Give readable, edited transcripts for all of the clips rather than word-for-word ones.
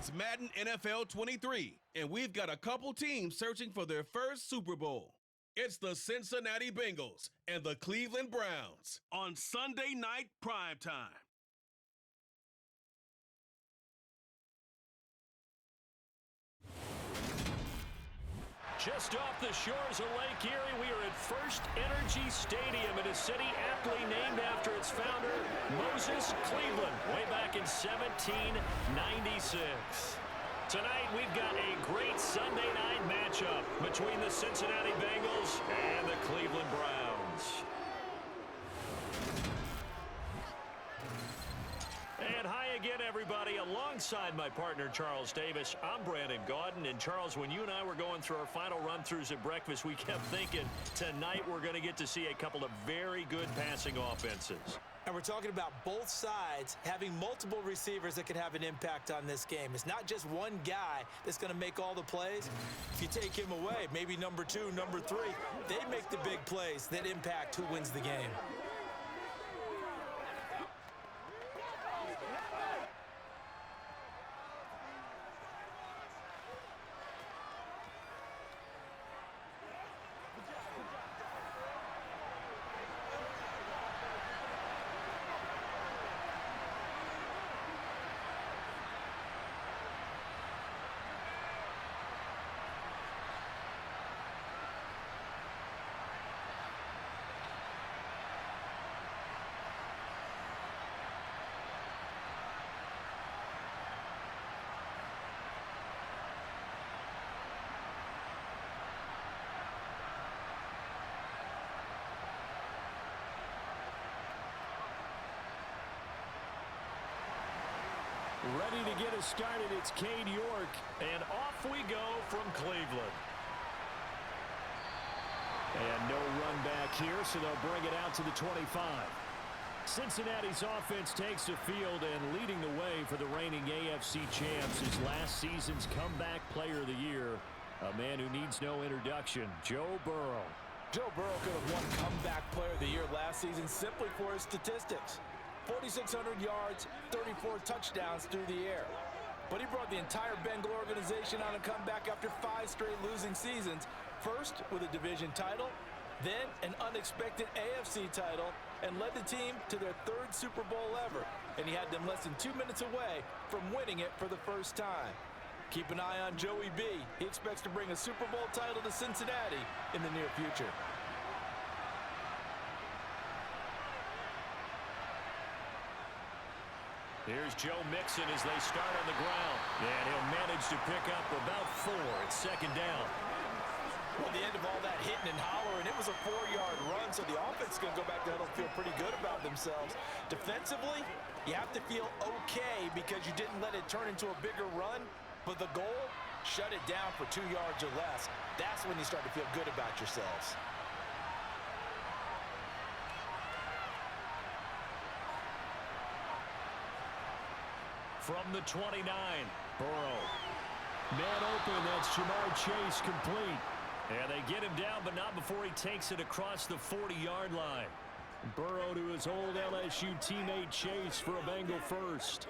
It's Madden NFL 23, and we've got a couple teams searching for their first Super Bowl. It's the Cincinnati Bengals and the Cleveland Browns on Sunday night primetime. Just off the shores of Lake Erie, we are at First Energy Stadium in a city aptly named after its founder, Moses Cleveland, way back in 1796. Tonight, we've got a great Sunday night matchup between the Cincinnati Bengals and the Cleveland Browns. And hi again, everybody. Alongside my partner, Charles Davis, I'm Brandon Gaudin. And Charles, when you and I were going through our final run-throughs at breakfast, we kept thinking tonight we're going to get to see a couple of very good passing offenses. And we're talking about both sides having multiple receivers that can have an impact on this game. It's not just one guy that's going to make all the plays. If you take him away, maybe number 2, number 3, they make the big plays that impact who wins the game. Ready to get us started, it's Cade York, and off we go from Cleveland. And no run back here, so they'll bring it out to the 25. Cincinnati's offense takes the field, and leading the way for the reigning AFC champs is last season's comeback player of the year, a man who needs no introduction, Joe Burrow. Joe Burrow could have won comeback player of the year last season simply for his statistics. 4,600 yards, 34 touchdowns through the air. But he brought the entire Bengal organization on a comeback after 5 straight losing seasons. First with a division title, then an unexpected AFC title, and led the team to their 3rd Super Bowl ever. And he had them less than 2 minutes away from winning it for the first time. Keep an eye on Joey B. He expects to bring a Super Bowl title to Cincinnati in the near future. Here's Joe Mixon as they start on the ground. And he'll manage to pick up about 4 at 2nd down. Well, the end of all that hitting and hollering, it was a 4-yard run, so the offense is going to go back to huddle and feel pretty good about themselves. Defensively, you have to feel okay because you didn't let it turn into a bigger run, but the goal, shut it down for 2 yards or less. That's when you start to feel good about yourselves. From the 29, Burrow. Man open, that's Jamar Chase complete. And they get him down, but not before he takes it across the 40-yard line. Burrow to his old LSU teammate Chase for a Bengal first.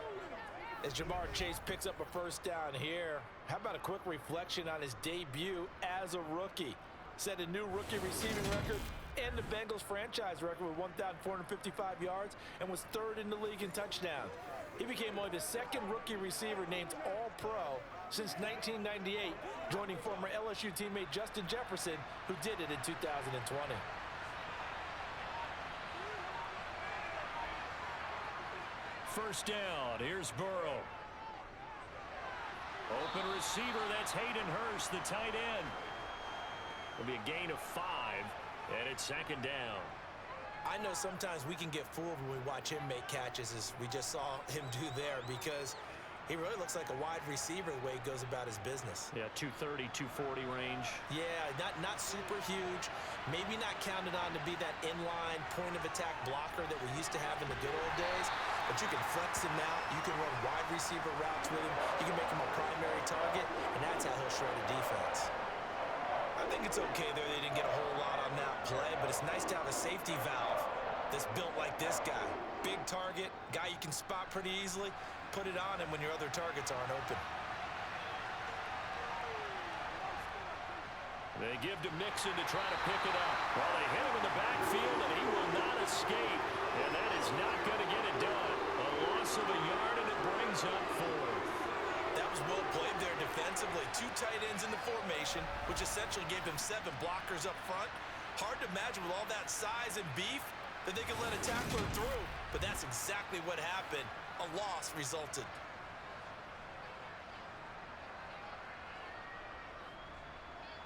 As Jamar Chase picks up a first down here, how about a quick reflection on his debut as a rookie? Set a new rookie receiving record and the Bengals franchise record with 1,455 yards and was 3rd in the league in touchdowns. He became only the 2nd rookie receiver named All-Pro since 1998, joining former LSU teammate Justin Jefferson, who did it in 2020. First down, here's Burrow. Open receiver, that's Hayden Hurst, the tight end. It'll be a gain of 5, and it's 2nd down. I know sometimes we can get fooled when we watch him make catches, as we just saw him do there, because he really looks like a wide receiver the way he goes about his business. Yeah, 230, 240 range. Yeah, not super huge. Maybe not counted on to be that inline point-of-attack blocker that we used to have in the good old days, but you can flex him out. You can run wide receiver routes with him. You can make him a primary target, and that's how he'll shred a defense. I think it's okay there they didn't get a whole lot on that play, but it's nice to have a safety valve that's built like this guy. Big target, guy you can spot pretty easily. Put it on him when your other targets aren't open. They give to Mixon to try to pick it up. Well, they hit him in the backfield, and he will not escape. And that is not going to get it done. A loss of a yard, and it brings up 4th. That was well played there defensively. 2 tight ends in the formation, which essentially gave him 7 blockers up front. Hard to imagine with all that size and beef that they could let a tackler through. But that's exactly what happened. A loss resulted.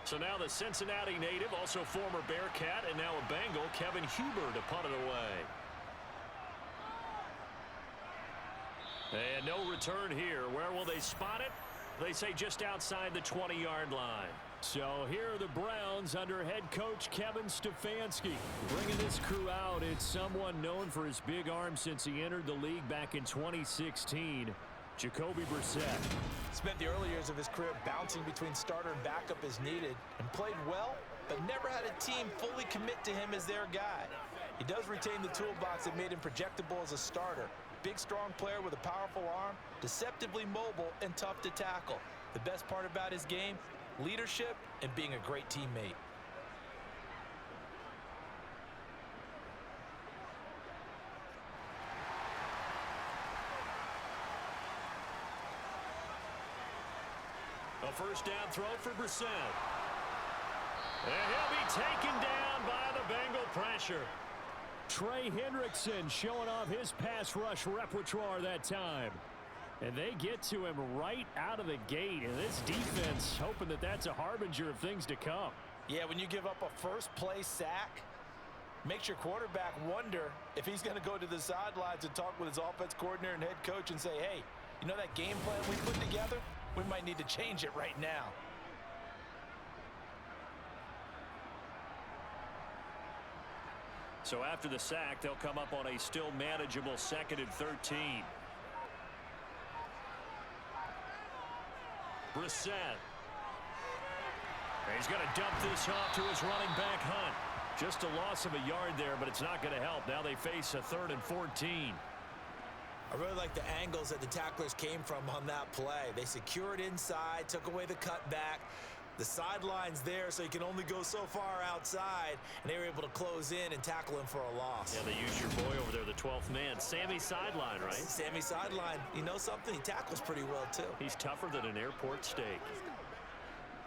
So now the Cincinnati native, also former Bearcat, and now a Bengal, Kevin Huber, to punt it away. And no return here. Where will they spot it? They say just outside the 20-yard line. So here are the Browns under head coach Kevin Stefanski. Bringing this crew out, it's someone known for his big arm since he entered the league back in 2016. Jacoby Brissett. Spent the early years of his career bouncing between starter and backup as needed, and played well, but never had a team fully commit to him as their guy. He does retain the toolbox that made him projectable as a starter. Big, strong player with a powerful arm, deceptively mobile, and tough to tackle. The best part about his game, leadership and being a great teammate. A first down throw for Brissett. And he'll be taken down by the Bengal pressure. Trey Hendrickson showing off his pass rush repertoire that time. And they get to him right out of the gate. And this defense hoping that that's a harbinger of things to come. Yeah, when you give up a first-play sack, makes your quarterback wonder if he's going to go to the sidelines and talk with his offense coordinator and head coach and say, hey, you know that game plan we put together? We might need to change it right now. So after the sack, they'll come up on a still manageable 2nd and 13. Brissett. He's going to dump this off to his running back, Hunt. Just a loss of a yard there, but it's not going to help. Now they face a 3rd and 14. I really like the angles that the tacklers came from on that play. They secured inside, took away the cutback. The sideline's there, so you can only go so far outside, and they were able to close in and tackle him for a loss. Yeah, they used your boy over there, the 12th man. Sammy Sideline, right? Sammy Sideline. You know something? He tackles pretty well, too. He's tougher than an airport steak.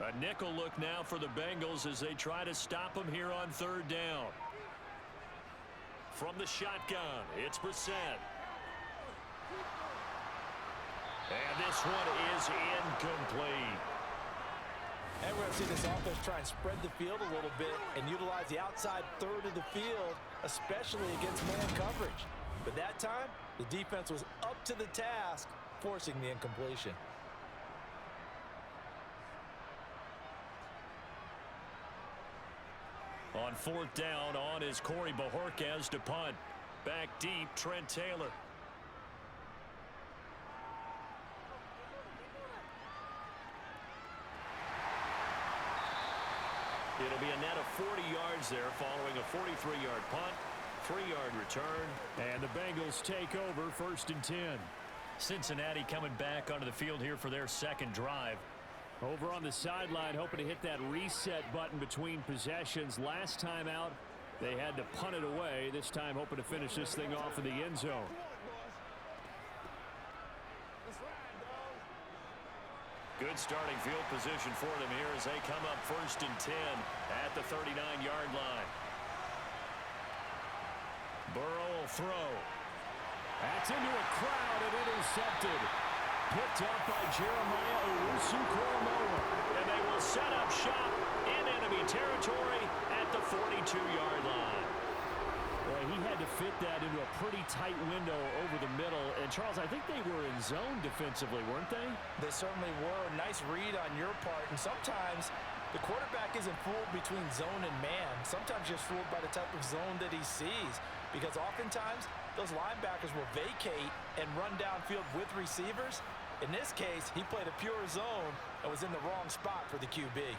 A nickel look now for the Bengals as they try to stop him here on 3rd down. From the shotgun, it's Brissett. And this one is incomplete. And we're going to see this offense try and spread the field a little bit and utilize the outside 3rd of the field, especially against man coverage. But that time, the defense was up to the task, forcing the incompletion. On 4th down, on is Corey Bojorquez to punt. Back deep, Trent Taylor. It'll be a net of 40 yards there following a 43-yard punt, 3-yard return, and the Bengals take over 1st and 10. Cincinnati coming back onto the field here for their 2nd drive. Over on the sideline, hoping to hit that reset button between possessions. Last time out, they had to punt it away. This time hoping to finish this thing off in the end zone. Good starting field position for them here as they come up 1st and 10 at the 39-yard line. Burrow will throw. That's into a crowd and intercepted. Picked up by Jeremiah Owusu-Koramoah. And they will set up shop in enemy territory at the 42-yard line. Well, he had to fit that into a pretty tight window over the middle. And, Charles, I think they were in zone defensively, weren't they? They certainly were. Nice read on your part. And sometimes the quarterback isn't fooled between zone and man. Sometimes just fooled by the type of zone that he sees. Because oftentimes, those linebackers will vacate and run downfield with receivers. In this case, he played a pure zone and was in the wrong spot for the QB.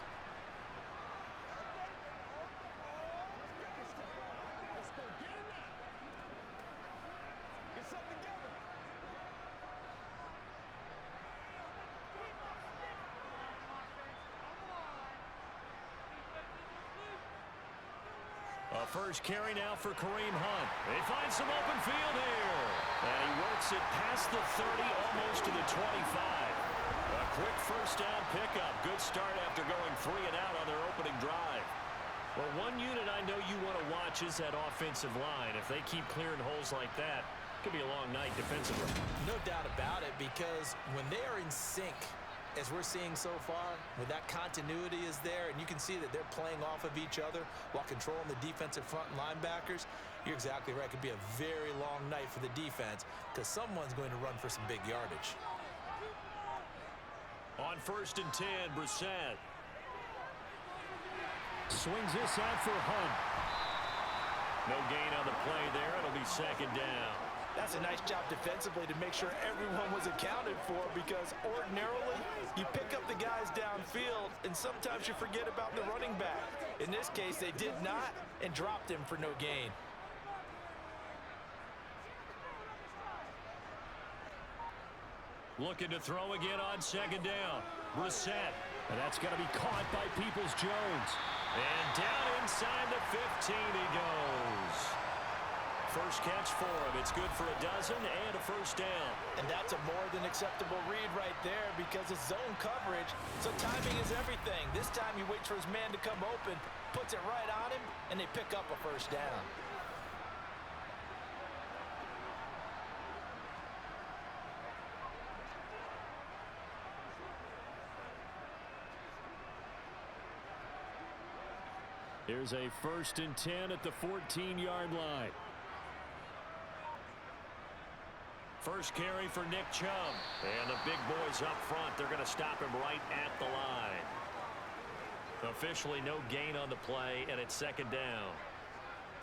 A first carry now for Kareem Hunt. They find some open field here. And he works it past the 30, almost to the 25. A quick first down pickup. Good start after going 3 and out on their opening drive. Well, one unit I know you want to watch is that offensive line. If they keep clearing holes like that, it could be a long night defensively. No doubt about it, because when they are in sync, as we're seeing so far, when that continuity is there and you can see that they're playing off of each other while controlling the defensive front and linebackers, you're exactly right. It could be a very long night for the defense because someone's going to run for some big yardage. On 1st and 10, Brissett. Swings this out for Hunt. No gain on the play there. It'll be 2nd down. That's a nice job defensively to make sure everyone was accounted for, because ordinarily you pick up the guys downfield and sometimes you forget about the running back. In this case, they did not and dropped him for no gain. Looking to throw again on 2nd down. Brissett. And that's going to be caught by Peoples-Jones. And down inside the 15 he goes. First catch for him. It's good for a dozen and a first down. And that's a more than acceptable read right there because it's zone coverage, so timing is everything. This time he waits for his man to come open, puts it right on him, and they pick up a first down. Here's a 1st and 10 at the 14-yard line. First carry for Nick Chubb. And the big boys up front, they're going to stop him right at the line. Officially no gain on the play, and it's 2nd down.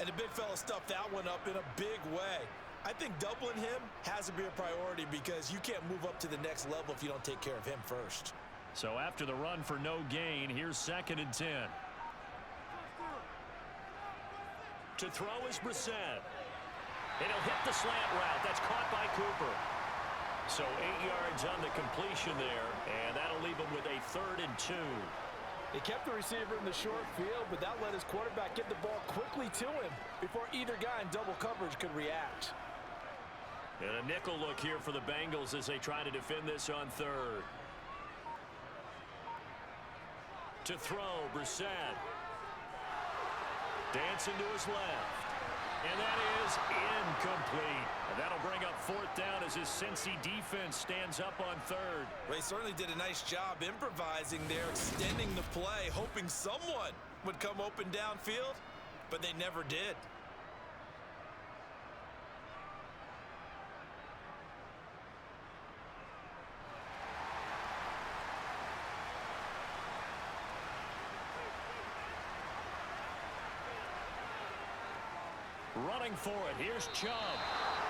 And the big fella stuffed that one up in a big way. I think doubling him has to be a priority because you can't move up to the next level if you don't take care of him first. So after the run for no gain, here's 2nd and 10. To throw is Brissett. And he'll hit the slant route. That's caught by Cooper. So 8 yards on the completion there, and that'll leave him with a 3rd and 2. They kept the receiver in the short field, but that let his quarterback get the ball quickly to him before either guy in double coverage could react. And a nickel look here for the Bengals as they try to defend this on 3rd. To throw, Brissett. Dancing to his left. And that is incomplete. And that'll bring up 4th down as his Cincy defense stands up on 3rd. They certainly did a nice job improvising there, extending the play, hoping someone would come open downfield, but they never did. Running for it, here's Chubb.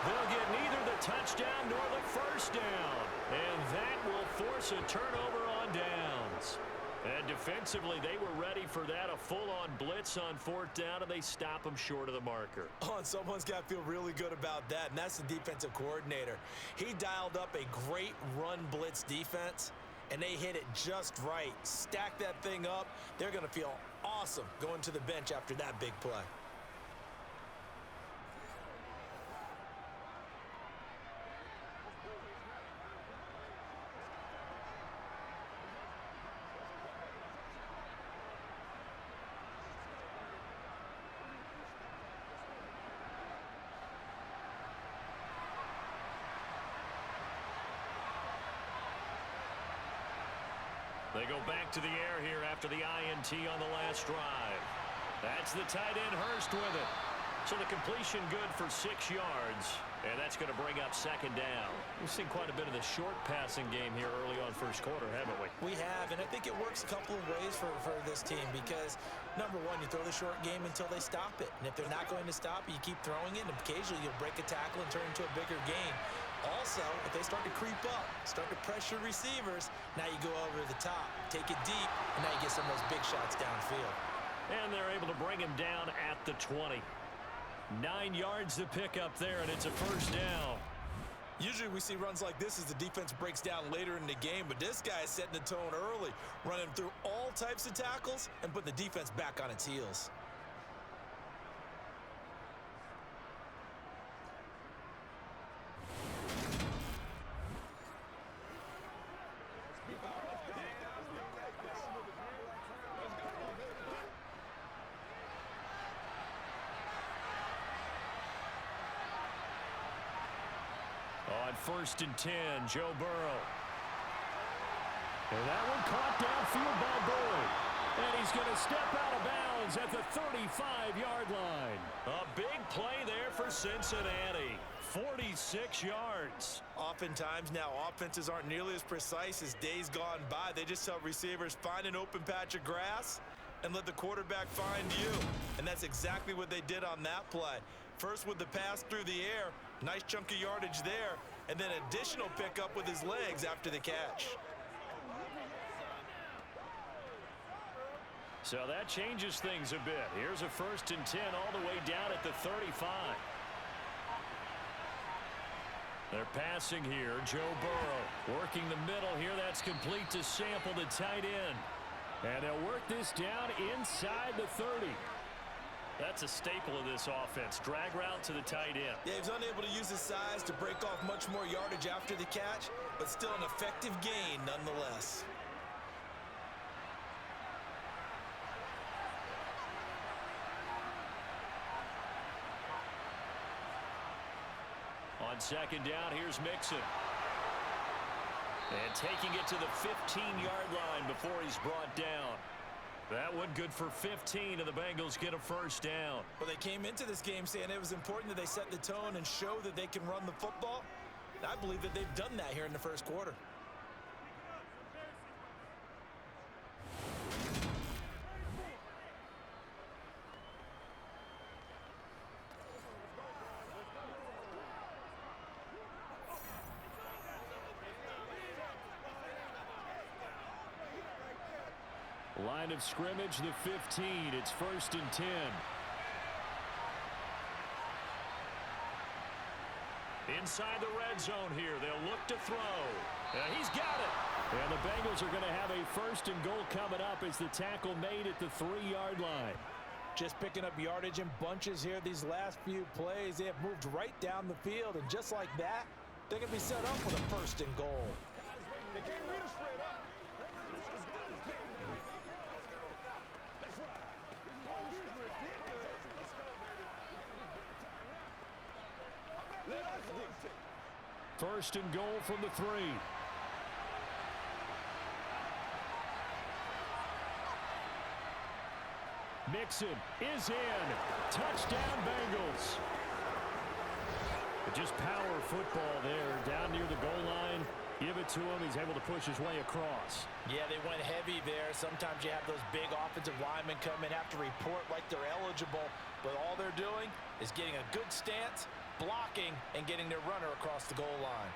They'll get neither the touchdown nor the first down. And that will force a turnover on downs. And defensively, they were ready for that, a full-on blitz on 4th down, and they stop them short of the marker. Oh, and someone's got to feel really good about that, and that's the defensive coordinator. He dialed up a great run blitz defense, and they hit it just right. Stack that thing up. They're going to feel awesome going to the bench after that big play. They go back to the air here after the INT on the last drive. That's the tight end Hurst with it. So the completion good for 6 yards. And that's going to bring up 2nd down. We've seen quite a bit of the short passing game here early on first quarter, haven't we? We have, and I think it works a couple of ways for this team because, number one, you throw the short game until they stop it. And if they're not going to stop it, you keep throwing it, and occasionally you'll break a tackle and turn it into a bigger gain. Also, if they start to creep up, start to pressure receivers, now you go over the top, take it deep, and now you get some of those big shots downfield. And they're able to bring him down at the 20. 9 yards to pick up there, and it's a first down. Usually we see runs like this as the defense breaks down later in the game, but this guy is setting the tone early, running through all types of tackles and putting the defense back on its heels. first and 10. Joe Burrow. And that one caught downfield by Boyd. And he's going to step out of bounds at the 35-yard line. A big play there for Cincinnati. 46 yards. Oftentimes now, offenses aren't nearly as precise as days gone by. They just tell receivers, find an open patch of grass and let the quarterback find you. And that's exactly what they did on that play. First with the pass through the air, nice chunk of yardage there, and then additional pickup with his legs after the catch. So that changes things a bit. Here's a first and 10 all the way down at the 35. They're passing here. Joe Burrow working the middle here. That's complete to Sample, the tight end. And they'll work this down inside the 30. That's a staple of this offense. Drag route to the tight end. Yeah, he's unable to use his size to break off much more yardage after the catch, but still an effective gain nonetheless. On second down, here's Mixon. And taking it to the 15-yard line before he's brought down. That one good for 15, and the Bengals get a first down. Well, they came into this game saying it was important that they set the tone and show that they can run the football. And I believe that they've done that here in the first quarter. Line of scrimmage, the 15. It's first and 10. Inside the red zone here. They'll look to throw. And he's got it. And the Bengals are going to have a first and goal coming up as the tackle made at the 3-yard line. Just picking up yardage in bunches here these last few plays. They have moved right down the field. And just like that, they can be set up with a first and goal. First and goal from the 3. Mixon is in. Touchdown, Bengals. Just power football there down near the goal line. Give it to him. He's able to push his way across. Yeah, they went heavy there. Sometimes you have those big offensive linemen come in, have to report like they're eligible, but all they're doing is getting a good stance, blocking, and getting their runner across the goal line.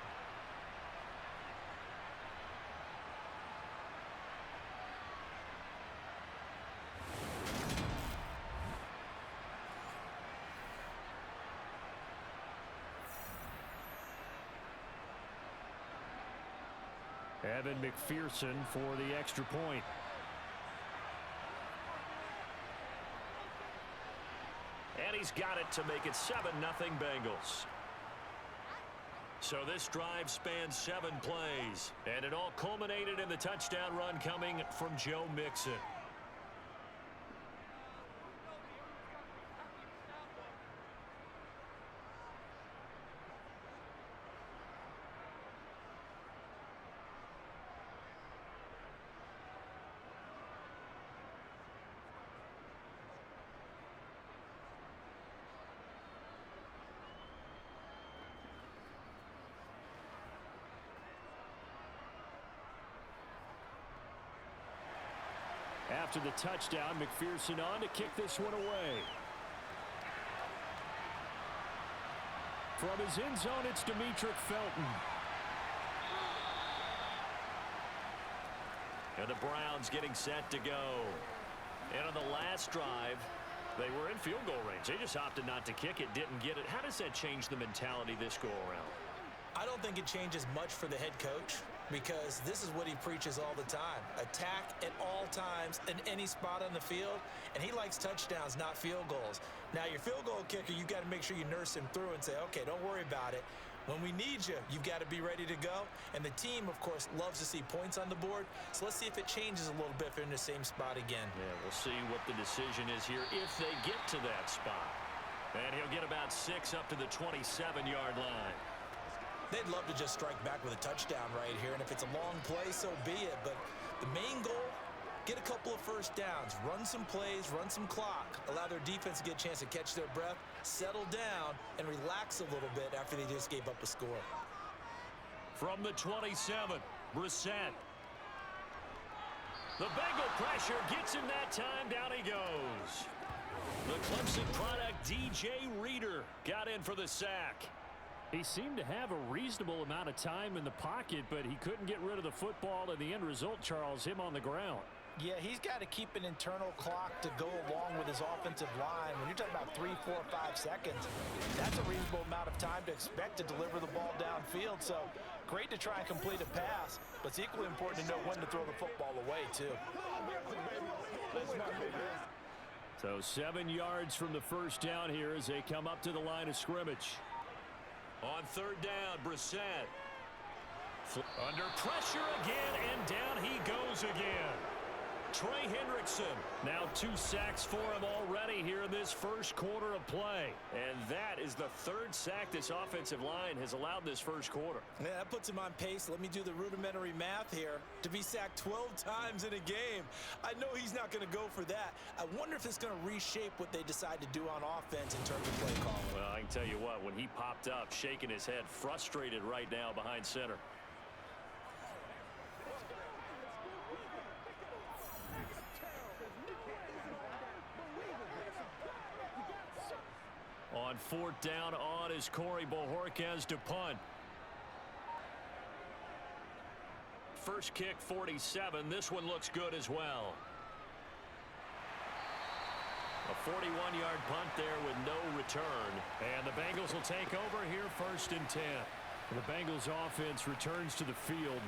Evan McPherson for the extra point. And he's got it to make it 7-0 Bengals. So this drive spans 7 plays. And it all culminated in the touchdown run coming from Joe Mixon. After the touchdown, McPherson on to kick this one away. From his end zone, it's Demetric Felton. And the Browns getting set to go. And on the last drive, they were in field goal range. They just opted not to kick it, didn't get it. How does that change the mentality this go around? I don't think it changes much for the head coach, because this is what he preaches all the time. Attack at all times in any spot on the field, and he likes touchdowns, not field goals. Now, your field goal kicker, you've got to make sure you nurse him through and say, okay, don't worry about it. When we need you, you've got to be ready to go. And the team, of course, loves to see points on the board. So let's see if it changes a little bit if they're in the same spot again. Yeah, we'll see what the decision is here if they get to that spot. And he'll get about 6 up to the 27-yard line. They'd love to just strike back with a touchdown right here, and if it's a long play, so be it. But the main goal, get a couple of first downs, run some plays, run some clock, allow their defense to get a chance to catch their breath, settle down, and relax a little bit after they just gave up a score. From the 27, Brissett. The Bengal pressure gets him that time. Down he goes. The Clemson product, DJ Reader, got in for the sack. He seemed to have a reasonable amount of time in the pocket, but he couldn't get rid of the football, and the end result, Charles, him on the ground. Yeah, he's got to keep an internal clock to go along with his offensive line. When you're talking about 3, 4, 5 seconds, that's a reasonable amount of time to expect to deliver the ball downfield. So great to try and complete a pass, but it's equally important to know when to throw the football away, too. So 7 yards from the first down here as they come up to the line of scrimmage. On third down, Brissett. Under pressure again, and down he goes again. Trey Hendrickson, now 2 sacks for him already here in this first quarter of play. And that is the 3rd sack this offensive line has allowed this first quarter. Yeah, that puts him on pace. Let me do the rudimentary math here. To be sacked 12 times in a game, I know he's not going to go for that. I wonder if it's going to reshape what they decide to do on offense in terms of play calling. Well, I can tell you what, when he popped up, shaking his head, frustrated right now behind center. On 4th down on is Corey Bojorquez to punt. First kick, 47. This one looks good as well. A 41-yard punt there with no return. And the Bengals will take over here 1st and 10. The Bengals offense returns to the field.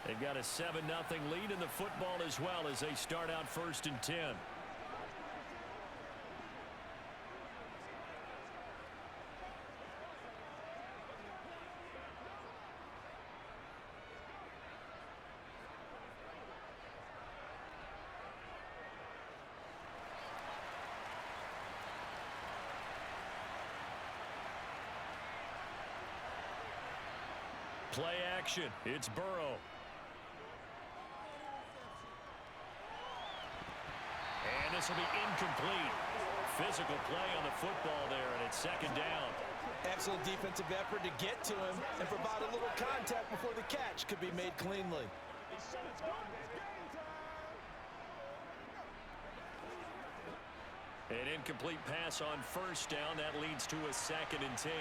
They've got a 7-0 lead in the football as well as they start out 1st and 10. Play action. It's Burrow. And this will be incomplete. Physical play on the football there, and it's 2nd down. Excellent defensive effort to get to him and provide a little contact before the catch could be made cleanly. An incomplete pass on 1st down. That leads to a 2nd and 10.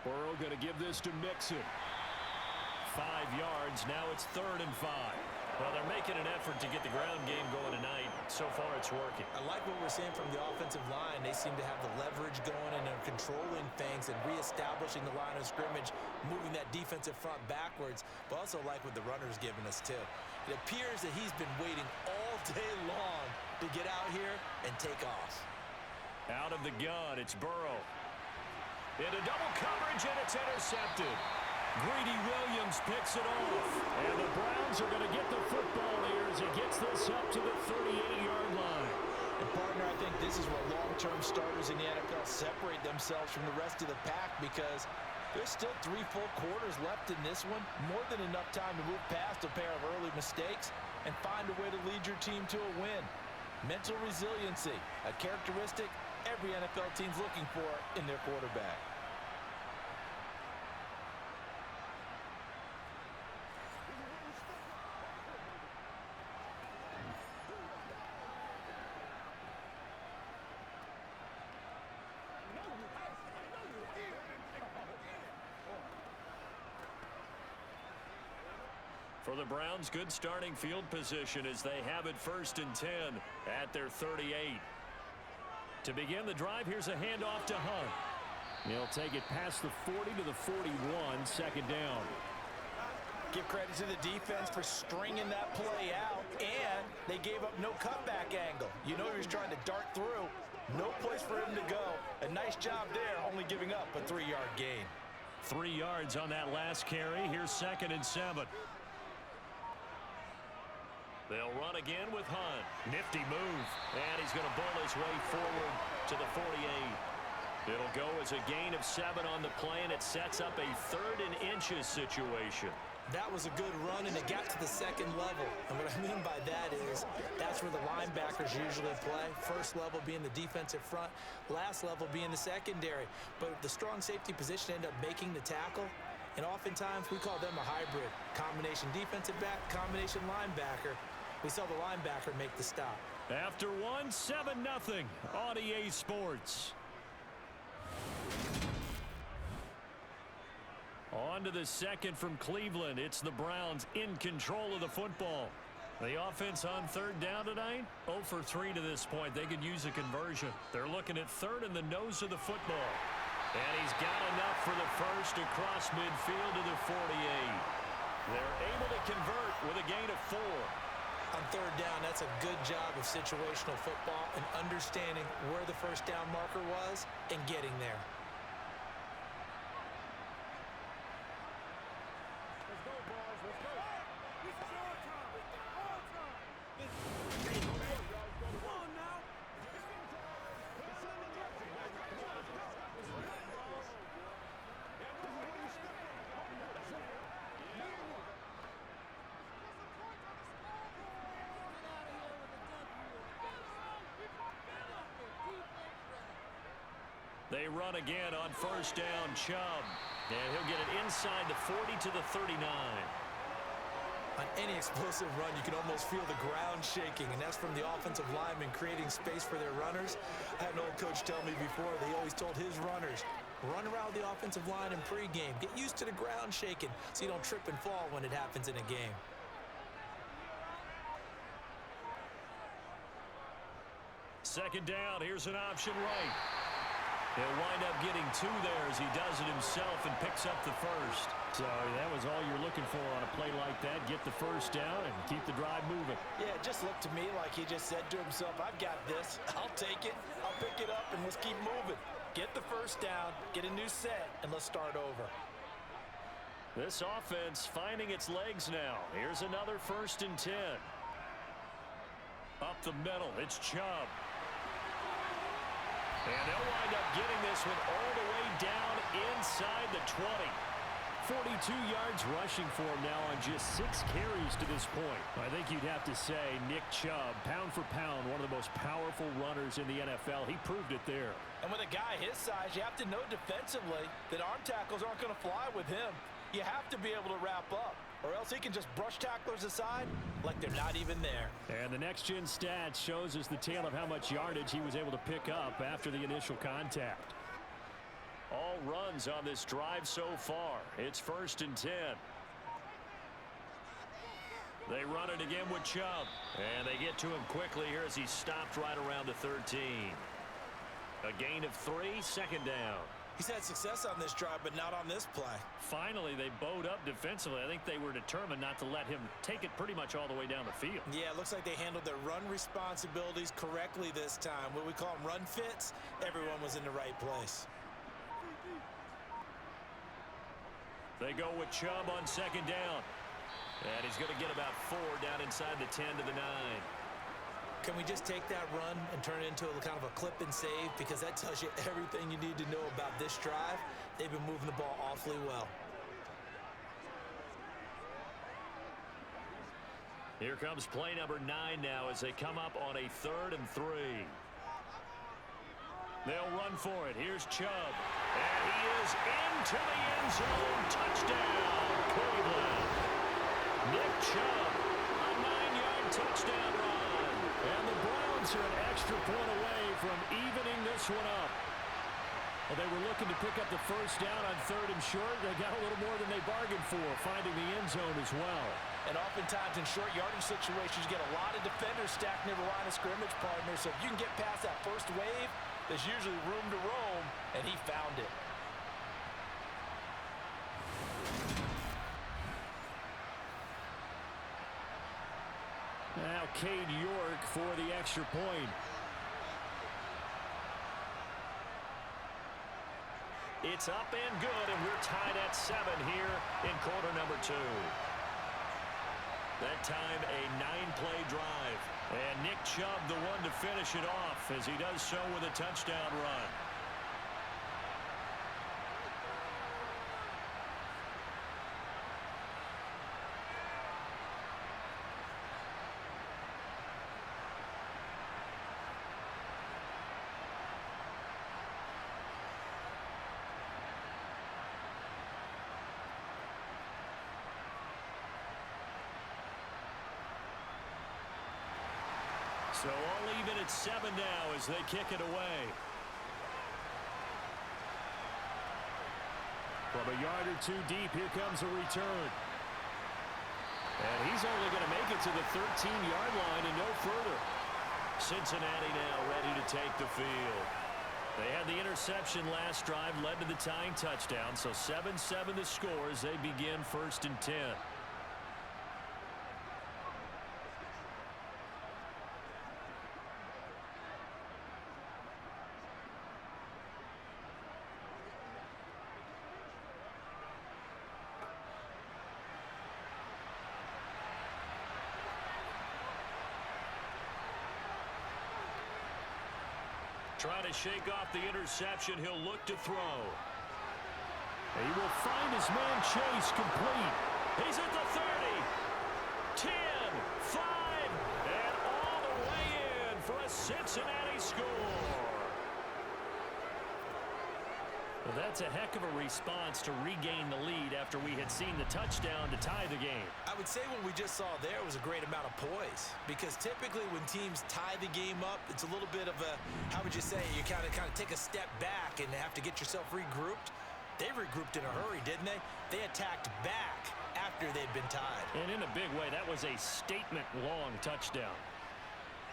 Burrow going to give this to Mixon. 5 yards. Now it's 3rd and 5. Well, they're making an effort to get the ground game going tonight. So far, it's working. I like what we're seeing from the offensive line. They seem to have the leverage going, and they're controlling things and reestablishing the line of scrimmage, moving that defensive front backwards, but also like what the runner's giving us, too. It appears that he's been waiting all day long to get out here and take off. Out of the gun, it's Burrow. Into double coverage, and it's intercepted. Greedy Williams picks it off. And the Browns are going to get the football here as he gets this up to the 38-yard line. And, partner, I think this is where long-term starters in the NFL separate themselves from the rest of the pack, because there's still 3 full quarters left in this one. More than enough time to move past a pair of early mistakes and find a way to lead your team to a win. Mental resiliency, a characteristic every NFL team's looking for in their quarterback. For the Browns, good starting field position as they have it 1st and 10 at their 38. To begin the drive, here's a handoff to Hunt. He'll take it past the 40 to the 41, 2nd down. Give credit to the defense for stringing that play out, and they gave up no cutback angle. You know he was trying to dart through. No place for him to go. A nice job there, only giving up a 3-yard gain. 3 yards on that last carry. Here's 2nd and 7. They'll run again with Hunt. Nifty move. And he's going to bull his way forward to the 48. It'll go as a gain of 7 on the play, and it sets up a 3rd and inches situation. That was a good run, and it got to the second level. And what I mean by that is that's where the linebackers usually play. First level being the defensive front, last level being the secondary. But the strong safety position ended up making the tackle, and oftentimes we call them a hybrid. Combination defensive back, combination linebacker. We saw the linebacker make the stop. After 1, 7-0 on EA Sports. On to the second from Cleveland. It's the Browns in control of the football. The offense on 3rd down tonight, 0 for 3 to this point. They could use a conversion. They're looking at 3rd in the nose of the football. And he's got enough for the first across midfield to the 48. They're able to convert with a gain of 4. On 3rd down, that's a good job of situational football and understanding where the first down marker was and getting there. They run again on 1st down, Chubb. And he'll get it inside the 40 to the 39. On any explosive run, you can almost feel the ground shaking, and that's from the offensive linemen creating space for their runners. I had an old coach tell me before, they always told his runners, run around the offensive line in pregame. Get used to the ground shaking so you don't trip and fall when it happens in a game. Second down, here's an option right. He'll wind up getting 2 there as he does it himself and picks up the first. So that was all you're looking for on a play like that. Get the first down and keep the drive moving. Yeah, it just looked to me like he just said to himself, I've got this. I'll take it. I'll pick it up, and let's keep moving. Get the first down, get a new set, and let's start over. This offense finding its legs now. Here's another 1st and 10. Up the middle, it's Chubb. And they'll wind up getting this one all the way down inside the 20. 42 yards rushing for him now on just 6 carries to this point. I think you'd have to say Nick Chubb, pound for pound, one of the most powerful runners in the NFL. He proved it there. And with a guy his size, you have to know defensively that arm tackles aren't going to fly with him. You have to be able to wrap up, or else he can just brush tacklers aside like they're not even there. And the next-gen stats shows us the tale of how much yardage he was able to pick up after the initial contact. All runs on this drive so far. It's 1st and 10. They run it again with Chubb. And they get to him quickly here as he stopped right around the 13. A gain of 3, 2nd down. He's had success on this drive, but not on this play. Finally, they bowed up defensively. I think they were determined not to let him take it pretty much all the way down the field. Yeah, it looks like they handled their run responsibilities correctly this time. What we call them run fits, everyone was in the right place. They go with Chubb on 2nd down. And he's going to get about 4 down inside the 10 to the 9. Can we just take that run and turn it into a kind of a clip and save? Because that tells you everything you need to know about this drive. They've been moving the ball awfully well. Here comes play number 9 now as they come up on a 3rd and 3. They'll run for it. Here's Chubb. And he is into the end zone. Touchdown, Cleveland. Nick Chubb, a 9-yard touchdown run. And the Browns are an extra point away from evening this one up. Well, they were looking to pick up the first down on 3rd and short. They got a little more than they bargained for, finding the end zone as well. And oftentimes in short yardage situations, you get a lot of defenders stacked near the line of scrimmage, partner. So if you can get past that first wave, there's usually room to roam, and he found it. Now Cade York for the extra point. It's up and good, and we're tied at 7 here in quarter number 2. That time a 9-play drive. And Nick Chubb the one to finish it off as he does so with a touchdown run. So all even at 7 now as they kick it away. From a yard or two deep, here comes a return. And he's only going to make it to the 13-yard line and no further. Cincinnati now ready to take the field. They had the interception last drive, led to the tying touchdown. So 7-7 the score as they begin 1st and 10. Trying to shake off the interception. He'll look to throw. He will find his man Chase complete. He's at the 30. 10, 5, and all the way in for a Cincinnati score. Well, that's a heck of a response to regain the lead after we had seen the touchdown to tie the game. I would say what we just saw there was a great amount of poise, because typically when teams tie the game up, it's a little bit of a, how would you say, you kind of take a step back and have to get yourself regrouped. They regrouped in a hurry, didn't they? They attacked back after they'd been tied. And in a big way, that was a statement-long touchdown.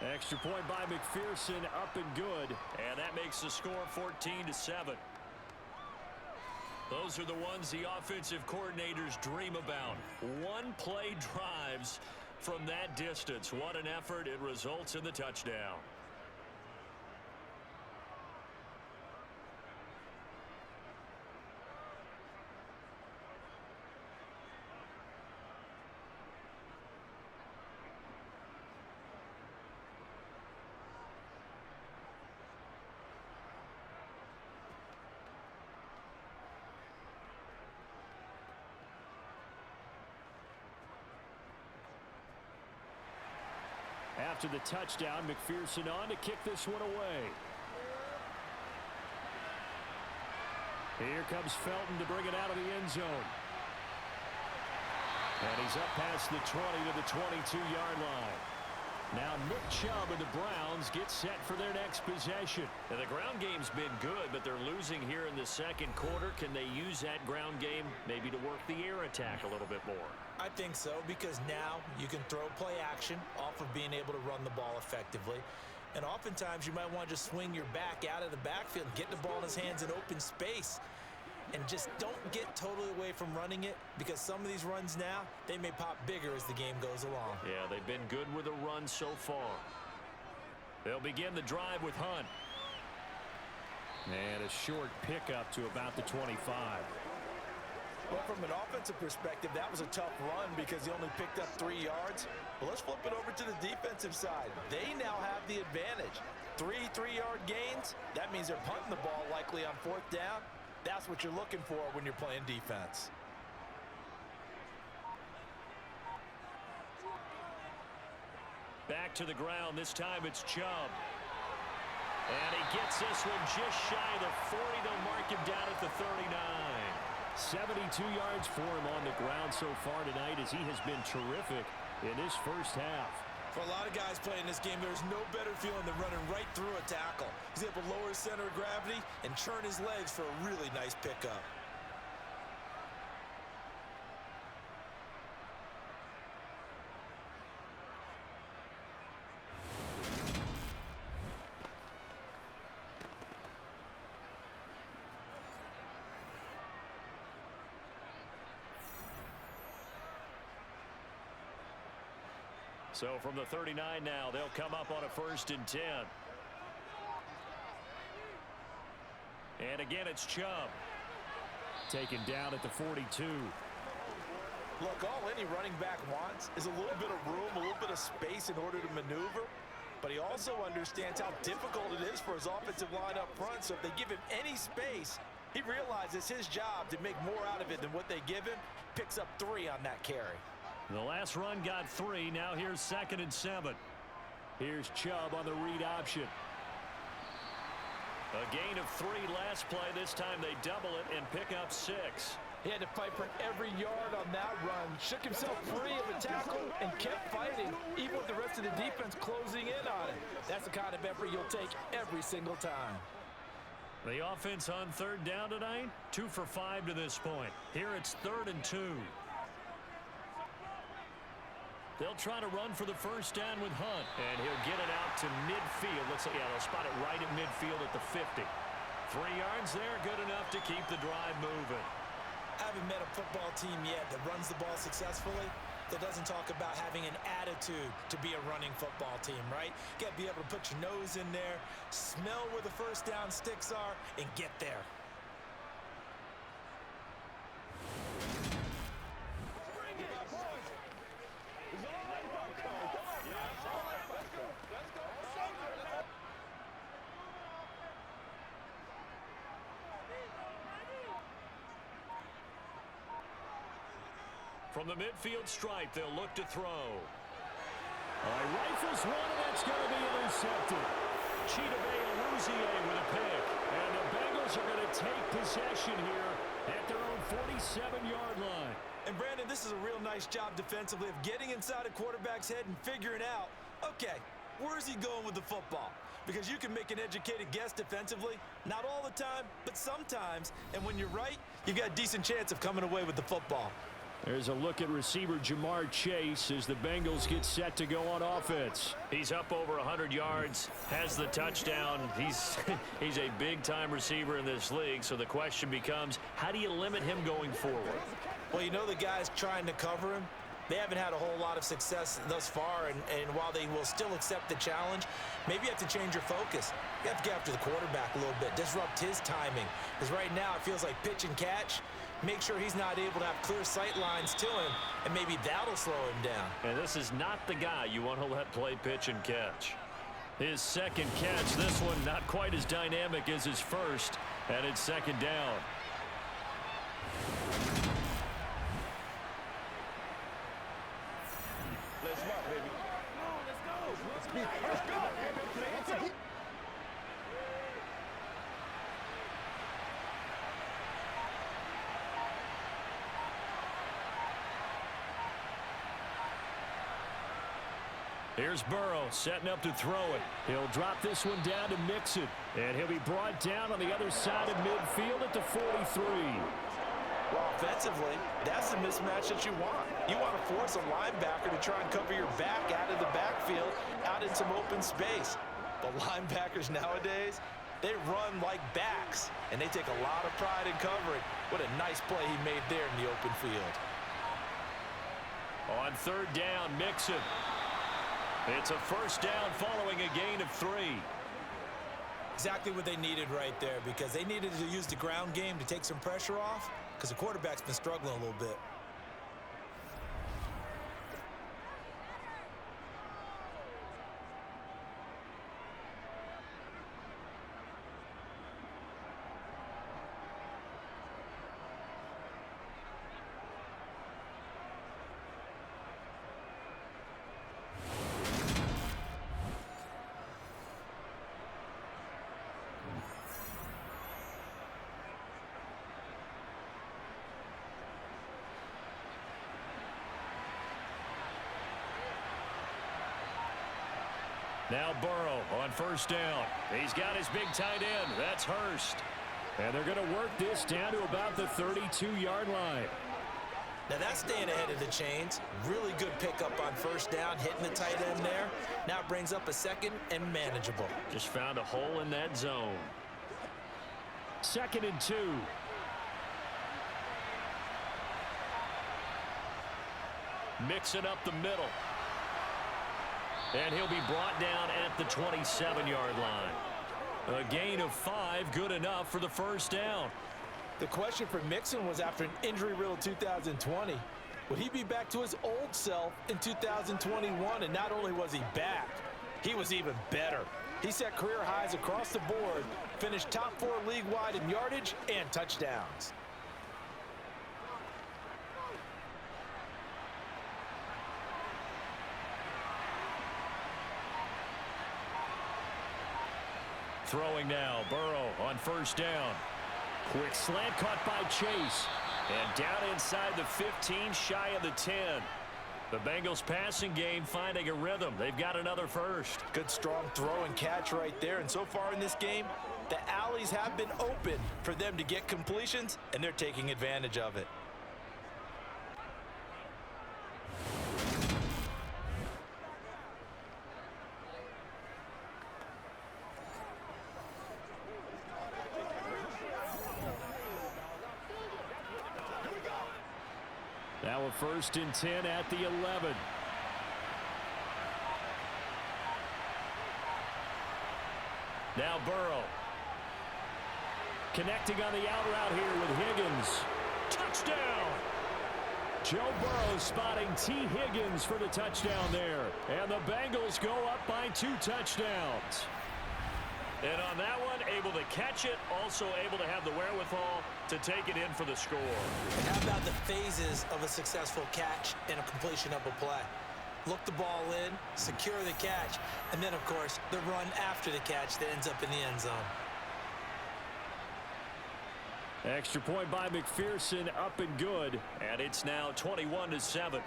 Extra point by McPherson, up and good. And that makes the score 14-7. Those are the ones the offensive coordinators dream about. One-play drives from that distance. What an effort. It results in the touchdown. After the touchdown, McPherson on to kick this one away. Here comes Felton to bring it out of the end zone. And he's up past the 20 to the 22-yard line. Now Nick Chubb and the Browns get set for their next possession. Now, the ground game's been good, but they're losing here in the second quarter. Can they use that ground game maybe to work the air attack a little bit more? I think so, because now you can throw play action off of being able to run the ball effectively. And oftentimes you might want to just swing your back out of the backfield, get the ball in his hands in open space, and just don't get totally away from running it, because some of these runs now, they may pop bigger as the game goes along. Yeah, they've been good with a run so far. They'll begin the drive with Hunt. And a short pickup to about the 25. Well, from an offensive perspective, that was a tough run because he only picked up 3 yards. Well, let's flip it over to the defensive side. They now have the advantage. 3 3-yard gains, that means they're punting the ball likely on 4th down. That's what you're looking for when you're playing defense. Back to the ground. This time it's Chubb. And he gets this one just shy of the 40. They'll mark him down at the 39. 72 yards for him on the ground so far tonight, as he has been terrific in his first half. For a lot of guys playing this game, there's no better feeling than running right through a tackle. He's able to lower his center of gravity and churn his legs for a really nice pickup. So from the 39 now, they'll come up on a 1st and 10. And again, it's Chubb. Taken down at the 42. Look, all any running back wants is a little bit of room, a little bit of space in order to maneuver. But he also understands how difficult it is for his offensive line up front. So if they give him any space, he realizes his job to make more out of it than what they give him. Picks up 3 on that carry. The last run got 3. Now here's 2nd and 7. Here's Chubb on the read option. A gain of 3 last play. This time they double it and pick up 6. He had to fight for every yard on that run, shook himself free of a tackle, and kept fighting, even with the rest of the defense closing in on him. That's the kind of effort you'll take every single time. The offense on third down tonight, 2 for 5 to this point. Here it's 3rd and 2. They'll try to run for the first down with Hunt, and he'll get it out to midfield. Looks like, yeah, they'll spot it right at midfield at the 50. 3 yards there, good enough to keep the drive moving. I haven't met a football team yet that runs the ball successfully that doesn't talk about having an attitude to be a running football team, right? You got to be able to put your nose in there, smell where the first down sticks are, and get there. From the midfield stripe, they'll look to throw. Rifles one, and that's going to be intercepted. Chidobe Awuzie with a pick. And the Bengals are going to take possession here at their own 47-yard line. And Brandon, this is a real nice job defensively of getting inside a quarterback's head and figuring out, okay, where's he going with the football? Because you can make an educated guess defensively, not all the time, but sometimes. And when you're right, you've got a decent chance of coming away with the football. There's a look at receiver Jamar Chase as the Bengals get set to go on offense. He's up over 100 yards, has the touchdown. He's a big-time receiver in this league, so the question becomes, how do you limit him going forward? Well, you know the guys trying to cover him, they haven't had a whole lot of success thus far, and while they will still accept the challenge, maybe you have to change your focus. You have to get after the quarterback a little bit, disrupt his timing, because right now it feels like pitch and catch. Make sure he's not able to have clear sight lines to him, and maybe that'll slow him down. And this is not the guy you want to let play pitch and catch. His second catch, this one not quite as dynamic as his first, and it's 2nd down. Let's rock, baby. Let's go. Here's Burrow setting up to throw it. He'll drop this one down to Mixon, and he'll be brought down on the other side of midfield at the 43. Well, offensively, that's the mismatch that you want. You want to force a linebacker to try and cover your back out of the backfield, out in some open space. But linebackers nowadays, they run like backs, and they take a lot of pride in covering. What a nice play he made there in the open field. On 3rd down, Mixon. It's a first down following a gain of 3. Exactly what they needed right there, because they needed to use the ground game to take some pressure off, because the quarterback's been struggling a little bit. Now Burrow on 1st down. He's got his big tight end. That's Hurst. And they're going to work this down to about the 32-yard line. Now that's staying ahead of the chains. Really good pickup on 1st down, hitting the tight end there. Now it brings up a 2nd and manageable. Just found a hole in that zone. 2nd and 2. Mixing up the middle. And he'll be brought down at the 27-yard line. A gain of 5, good enough for the 1st down. The question for Mixon was, after an injury-riddled 2020, would he be back to his old self in 2021? And not only was he back, he was even better. He set career highs across the board, finished top 4 league-wide in yardage and touchdowns. Throwing now, Burrow on 1st down. Quick slant caught by Chase. And down inside the 15, shy of the 10. The Bengals passing game finding a rhythm. They've got another first. Good strong throw and catch right there. And so far in this game, the alleys have been open for them to get completions, and they're taking advantage of it. Now a 1st and 10 at the 11. Now Burrow. Connecting on the out route here with Higgins. Touchdown! Joe Burrow spotting T. Higgins for the touchdown there. And the Bengals go up by 2 touchdowns. And on that one, able to catch it, also able to have the wherewithal to take it in for the score. And how about the phases of a successful catch and a completion of a play? Look the ball in, secure the catch, and then, of course, the run after the catch that ends up in the end zone. Extra point by McPherson, up and good. And it's now 21-7.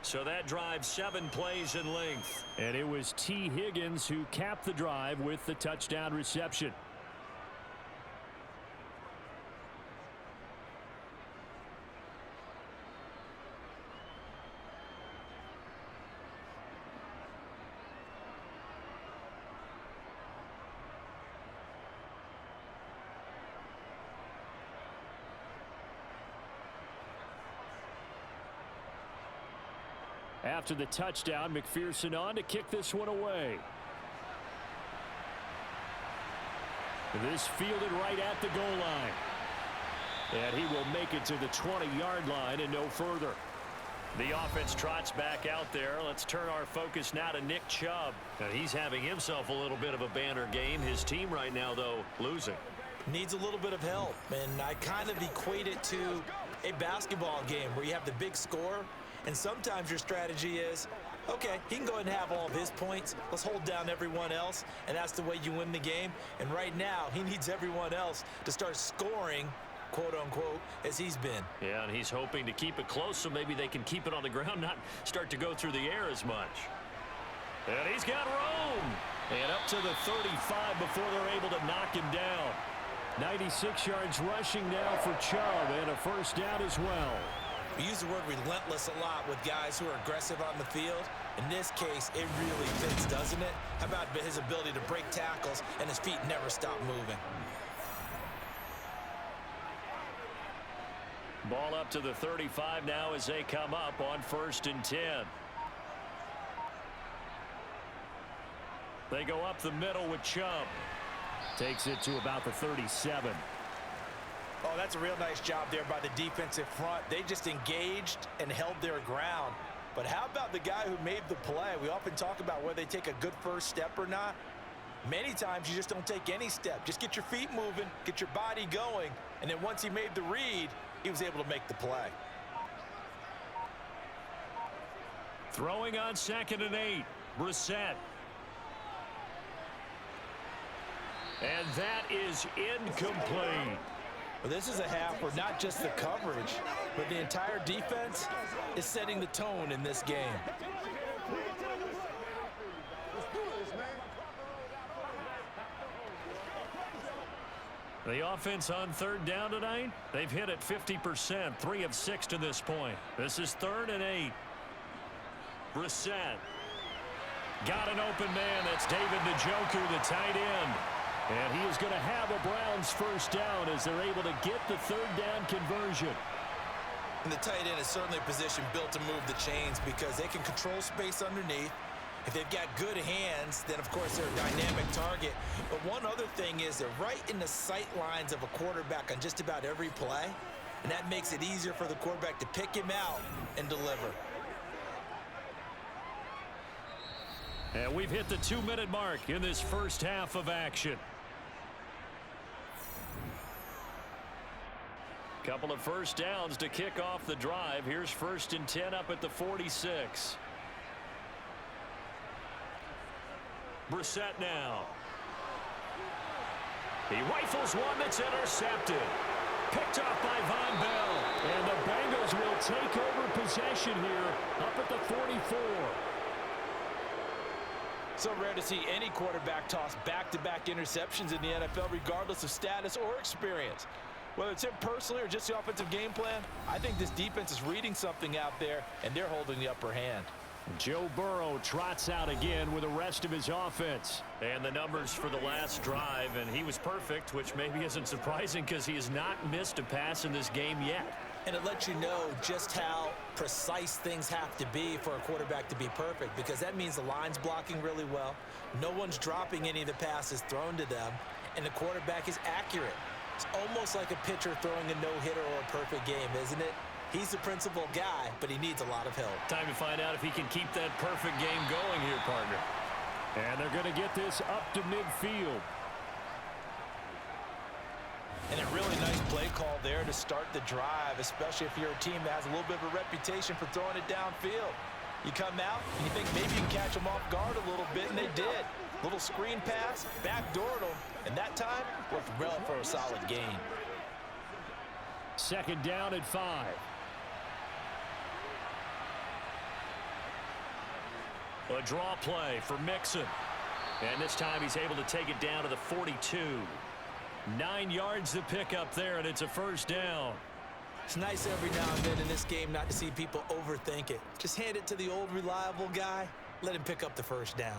So that drive 7 plays in length. And it was T. Higgins who capped the drive with the touchdown reception. After the touchdown, McPherson on to kick this one away. This fielded right at the goal line. And he will make it to the 20-yard line and no further. The offense trots back out there. Let's turn our focus now to Nick Chubb. Now, he's having himself a little bit of a banner game. His team right now, though, losing. Needs a little bit of help, and I kind of equate it to a basketball game where you have the big score. And sometimes your strategy is, okay, he can go ahead and have all of his points. Let's hold down everyone else, and that's the way you win the game. And right now, he needs everyone else to start scoring, quote-unquote, as he's been. Yeah, and he's hoping to keep it close so maybe they can keep it on the ground, not start to go through the air as much. And he's got room. And up to the 35 before they're able to knock him down. 96 yards rushing now for Chubb, and a first down as well. We use the word relentless a lot with guys who are aggressive on the field. In this case, it really fits, doesn't it? How about his ability to break tackles and his feet never stop moving? Ball up to the 35 now as they come up on 1st and 10. They go up the middle with Chubb. Takes it to about the 37. Oh, that's a real nice job there by the defensive front. They just engaged and held their ground. But how about the guy who made the play? We often talk about whether they take a good first step or not. Many times you just don't take any step. Just get your feet moving, get your body going, and then once he made the read, he was able to make the play. Throwing on 2nd and 8, Brissett. And that is incomplete. Well, this is a half where not just the coverage, but the entire defense is setting the tone in this game. The offense on 3rd down tonight, they've hit it 50%, 3 of 6 to this point. This is 3rd and 8. Brissett. Got an open man. That's David Njoku, the tight end. And he is going to have a Browns first down as they're able to get the 3rd down conversion. And the tight end is certainly a position built to move the chains because they can control space underneath. If they've got good hands, then of course they're a dynamic target. But one other thing is they're right in the sight lines of a quarterback on just about every play. And that makes it easier for the quarterback to pick him out and deliver. And we've hit the 2-minute mark in this first half of action. Couple of first downs to kick off the drive. Here's 1st and 10 up at the 46. Brissett now. He rifles one that's intercepted. Picked off by Von Bell. And the Bengals will take over possession here up at the 44. So rare to see any quarterback toss back-to-back interceptions in the NFL, regardless of status or experience. Whether it's him personally or just the offensive game plan, I think this defense is reading something out there, and they're holding the upper hand. Joe Burrow trots out again with the rest of his offense. And the numbers for the last drive, and he was perfect, which maybe isn't surprising because he has not missed a pass in this game yet. And it lets you know just how precise things have to be for a quarterback to be perfect, because that means the line's blocking really well. No one's dropping any of the passes thrown to them, and the quarterback is accurate. It's almost like a pitcher throwing a no-hitter or a perfect game, isn't it? He's the principal guy, but he needs a lot of help. Time to find out if he can keep that perfect game going here, partner. And they're going to get this up to midfield. And a really nice play call there to start the drive, especially if you're a team that has a little bit of a reputation for throwing it downfield. You come out, and you think maybe you can catch them off guard a little bit, and they did. Little screen pass, backdoored them, and that time worked well for a solid gain. Second down at 5. A draw play for Mixon. And this time he's able to take it down to the 42. 9 yards to pick up there, and it's a first down. It's nice every now and then in this game not to see people overthink it. Just hand it to the old reliable guy. Let him pick up the first down.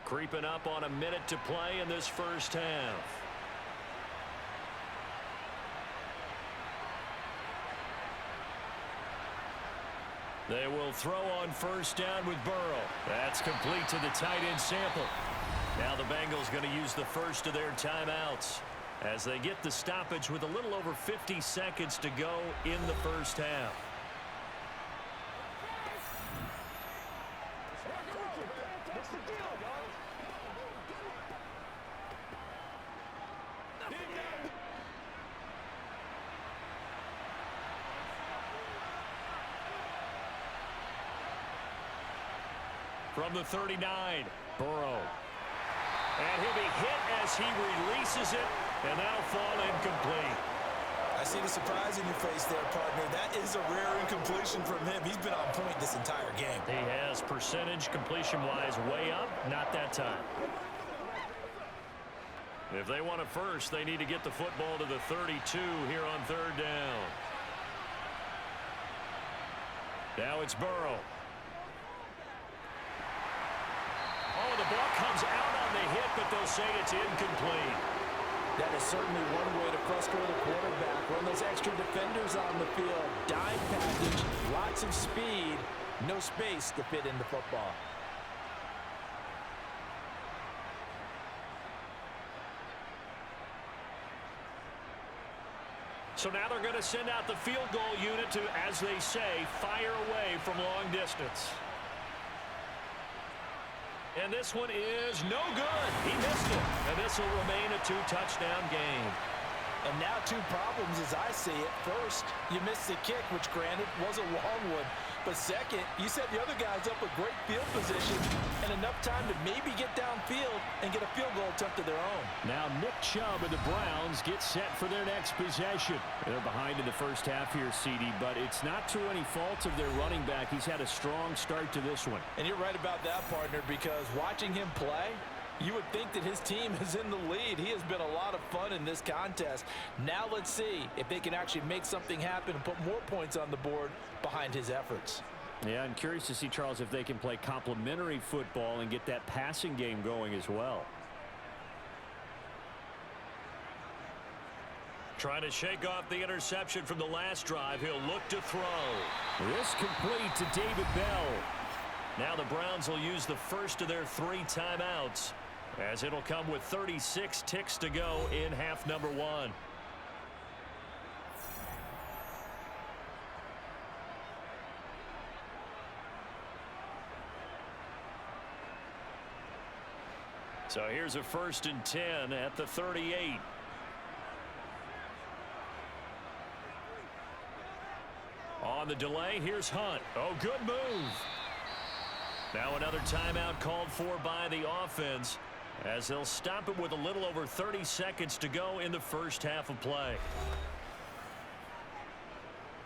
Creeping up on a minute to play in this first half. They will throw on first down with Burrow. That's complete to the tight end Sample. Now the Bengals going to use the first of their timeouts as they get the stoppage with a little over 50 seconds to go in the first half. From the 39, Burrow. And he'll be hit as he releases it, and that'll fall incomplete. I see the surprise in your face there, partner. That is a rare incompletion from him. He's been on point this entire game. He has percentage completion-wise way up, not that time. If they want it first, they need to get the football to the 32 here on third down. Now it's Burrow. Oh, the ball comes out on the hit, but they'll say it's incomplete. That is certainly one way to frustrate a quarterback. Run those extra defenders on the field. Dime package, lots of speed, no space to fit in the football. So now they're going to send out the field goal unit to, as they say, fire away from long distance. And this one is no good. He missed it. And this will remain a 2-touchdown game. And now 2 problems as I see it. First, you missed the kick, which granted was a long one. But second, you set the other guys up with great field position and enough time to maybe get downfield and get a field goal attempt of their own. Now Nick Chubb and the Browns get set for their next possession. They're behind in the first half here, CD, but it's not through any fault of their running back. He's had a strong start to this one. And you're right about that, partner, because watching him play, you would think that his team is in the lead. He has been a lot of fun in this contest. Now let's see if they can actually make something happen and put more points on the board behind his efforts. Yeah, I'm curious to see, Charles, if they can play complementary football and get that passing game going as well. Trying to shake off the interception from the last drive. He'll look to throw. This complete to David Bell. Now the Browns will use the first of their 3 timeouts, as it'll come with 36 ticks to go in half number 1. So here's a 1st and 10 at the 38. On the delay, here's Hunt. Oh, good move. Now another timeout called for by the offense as they'll stop it with a little over 30 seconds to go in the first half of play.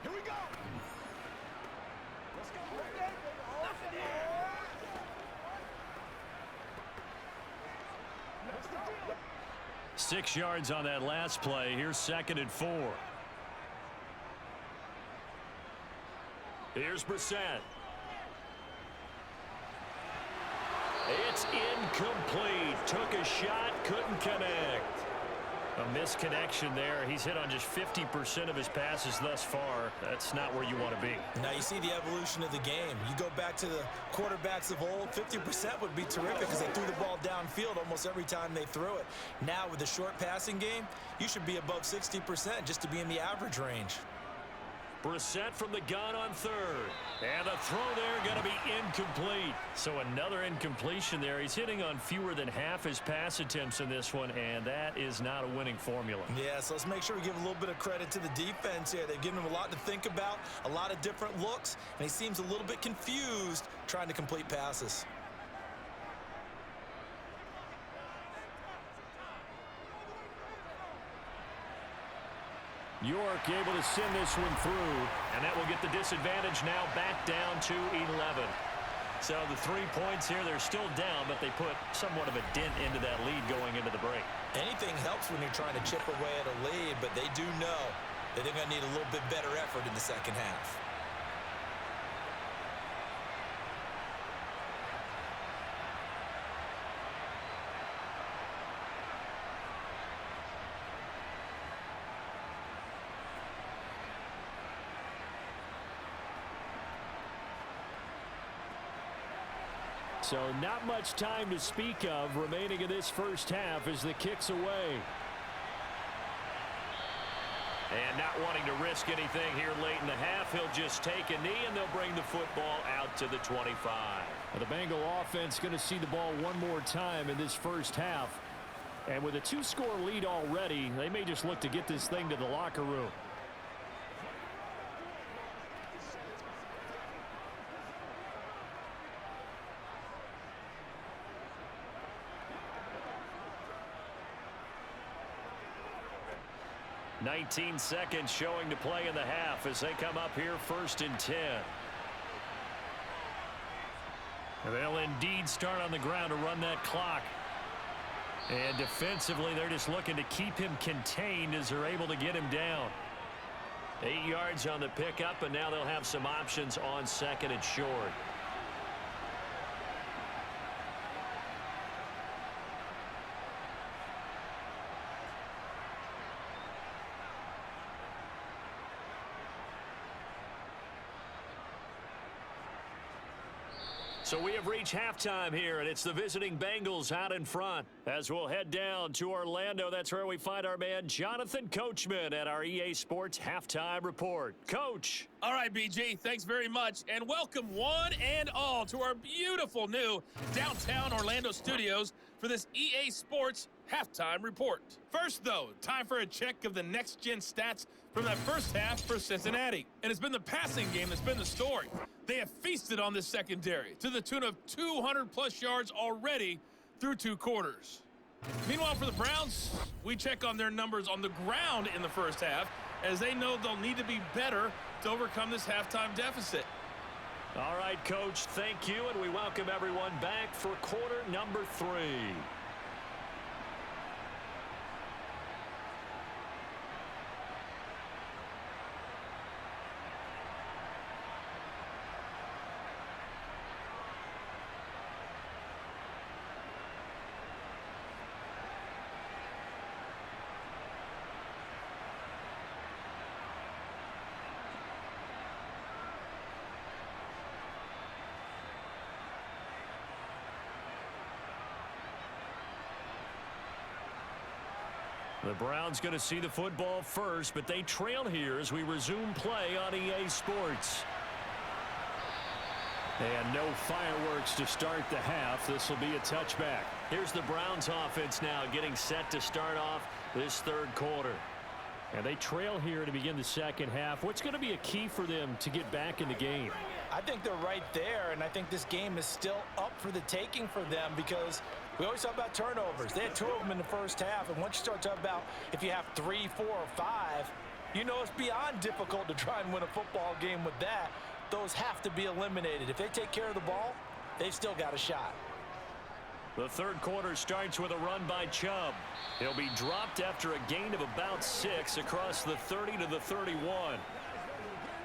Here we go. Let's go. 6 yards on that last play. Here's 2nd and 4. Here's Brissett. It's incomplete. Took a shot, couldn't connect. A misconnection there. He's hit on just 50% of his passes thus far. That's not where you want to be. Now you see the evolution of the game. You go back to the quarterbacks of old, 50% would be terrific because they threw the ball downfield almost every time they threw it. Now with the short passing game, you should be above 60% just to be in the average range. Brissett from the gun on 3rd. And the throw there going to be incomplete. So another incompletion there. He's hitting on fewer than half his pass attempts in this one, and that is not a winning formula. Yeah, so let's make sure we give a little bit of credit to the defense here. They've given him a lot to think about, a lot of different looks, and he seems a little bit confused trying to complete passes. York able to send this one through, and that will get the disadvantage now back down to 11. So the 3 points here, they're still down, but they put somewhat of a dent into that lead going into the break. Anything helps when you're trying to chip away at a lead, but they do know that they're going to need a little bit better effort in the second half. So not much time to speak of remaining in this first half as the kick's away. And not wanting to risk anything here late in the half, he'll just take a knee and they'll bring the football out to the 25. Well, the Bengal offense going to see the ball one more time in this first half. And with a 2-score lead already, they may just look to get this thing to the locker room. $19 seconds showing to play in the half as they come up here 1st and 10. They'll indeed start on the ground to run that clock. And defensively, they're just looking to keep him contained as they're able to get him down. 8 yards on the pickup, and now they'll have some options on 2nd and short. So we have reached halftime here, and it's the visiting Bengals out in front. As we'll head down to Orlando, that's where we find our man Jonathan Coachman at our EA Sports Halftime Report. Coach. All right, BG, thanks very much, and welcome one and all to our beautiful new downtown Orlando studios for this EA Sports Halftime Report. First, though, time for a check of the next-gen stats from that first half for Cincinnati. And it's been the passing game that's been the story. They have feasted on this secondary to the tune of 200-plus yards already through 2 quarters. Meanwhile, for the Browns, we check on their numbers on the ground in the first half, as they know they'll need to be better to overcome this halftime deficit. All right, Coach, thank you, and we welcome everyone back for quarter number 3. The Browns going to see the football first, but they trail here as we resume play on EA Sports. And no fireworks to start the half. This will be a touchback. Here's the Browns offense now getting set to start off this third quarter. And they trail here to begin the second half. What's going to be a key for them to get back in the game? I think they're right there, and I think this game is still up for the taking for them because we always talk about turnovers. They had 2 of them in the first half, and once you start talking about if you have 3, 4, or 5, you know it's beyond difficult to try and win a football game with that. Those have to be eliminated. If they take care of the ball, they've still got a shot. The third quarter starts with a run by Chubb. He'll be dropped after a gain of about 6 across the 30 to the 31.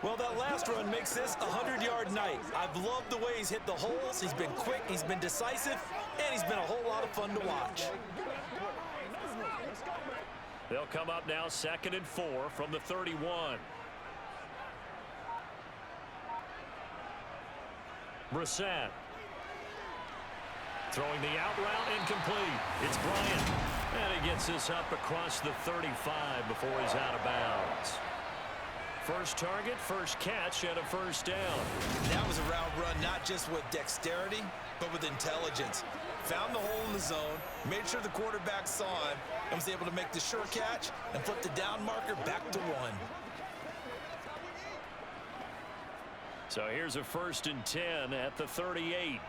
Well, that last run makes this a 100-yard night. I've loved the way he's hit the holes. He's been quick, he's been decisive, and he's been a whole lot of fun to watch. They'll come up now 2nd and 4 from the 31. Brissett. Throwing the out route incomplete. It's Bryant. And he gets this up across the 35 before he's out of bounds. First target, first catch, and a first down. That was a route run not just with dexterity, but with intelligence. Found the hole in the zone, made sure the quarterback saw him, and was able to make the sure catch and flip the down marker back to 1. So here's a 1st and 10 at the 38.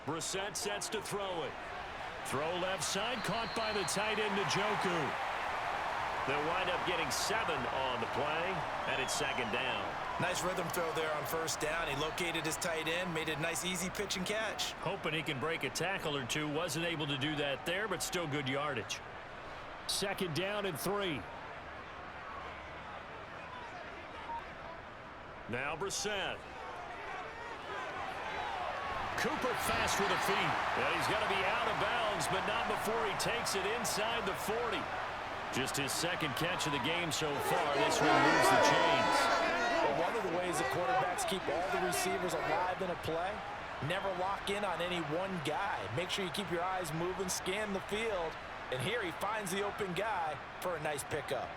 Brissett sets to throw it. Throw left side, caught by the tight end Njoku. They'll wind up getting 7 on the play, and it's 2nd down. Nice rhythm throw there on first down. He located his tight end, made it a nice easy pitch and catch. Hoping he can break a tackle or two. Wasn't able to do that there, but still good yardage. 2nd down and 3. Now Brissett. Cooper fast with the feet. And he's going to be out of bounds, but not before he takes it inside the 40. Just his 2nd catch of the game so far. This one moves the chains. Well, one of the ways the quarterbacks keep all the receivers alive in a play, never lock in on any one guy. Make sure you keep your eyes moving, scan the field, and here he finds the open guy for a nice pickup.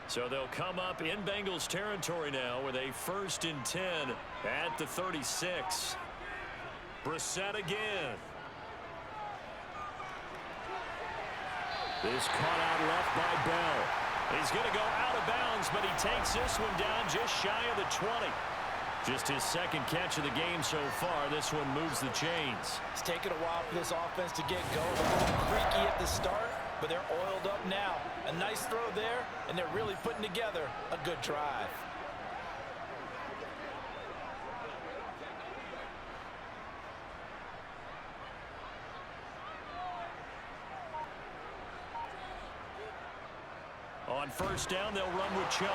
So they'll come up in Bengals territory now with a 1st and 10 at the 36. Brissett again. This caught out left by Bell. He's going to go out of bounds, but he takes this one down just shy of the 20. Just his 2nd catch of the game so far. This one moves the chains. It's taken a while for this offense to get going. A little creaky at the start, but they're oiled up now. A nice throw there, and they're really putting together a good drive. On first down, they'll run with Chubb.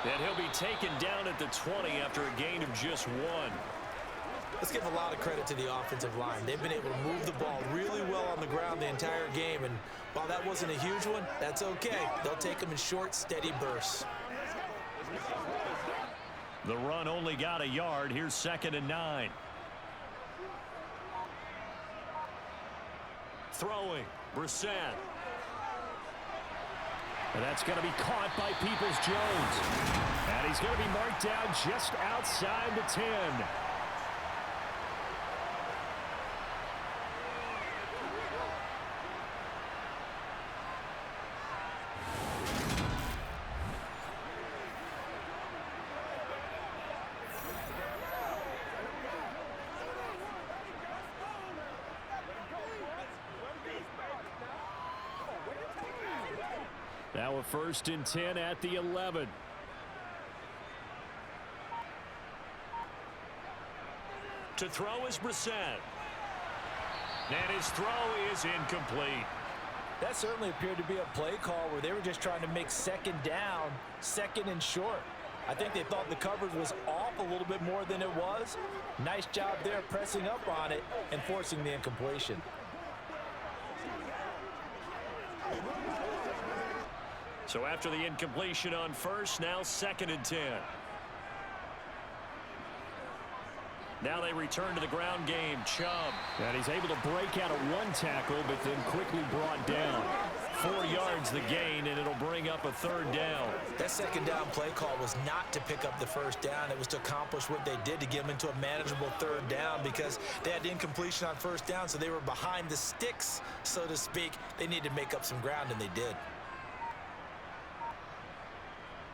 And he'll be taken down at the 20 after a gain of just 1. Let's give a lot of credit to the offensive line. They've been able to move the ball really well on the ground the entire game, and while that wasn't a huge one, that's okay. They'll take them in short, steady bursts. The run only got a yard. Here's 2nd and 9. Throwing, Brissett. And that's going to be caught by Peoples-Jones. And he's going to be marked down just outside the 10. Now a 1st and 10 at the 11. To throw is Brissett. And his throw is incomplete. That certainly appeared to be a play call where they were just trying to make 2nd down, 2nd and short. I think they thought the coverage was off a little bit more than it was. Nice job there pressing up on it and forcing the incompletion. So after the incompletion on first, now 2nd and 10. Now they return to the ground game. Chubb. And he's able to break out of one tackle, but then quickly brought down. 4 yards the gain, and it'll bring up a 3rd down. That 2nd down play call was not to pick up the 1st down. It was to accomplish what they did, to get them into a manageable 3rd down, because they had incompletion on 1st down, so they were behind the sticks, so to speak. They needed to make up some ground, and they did.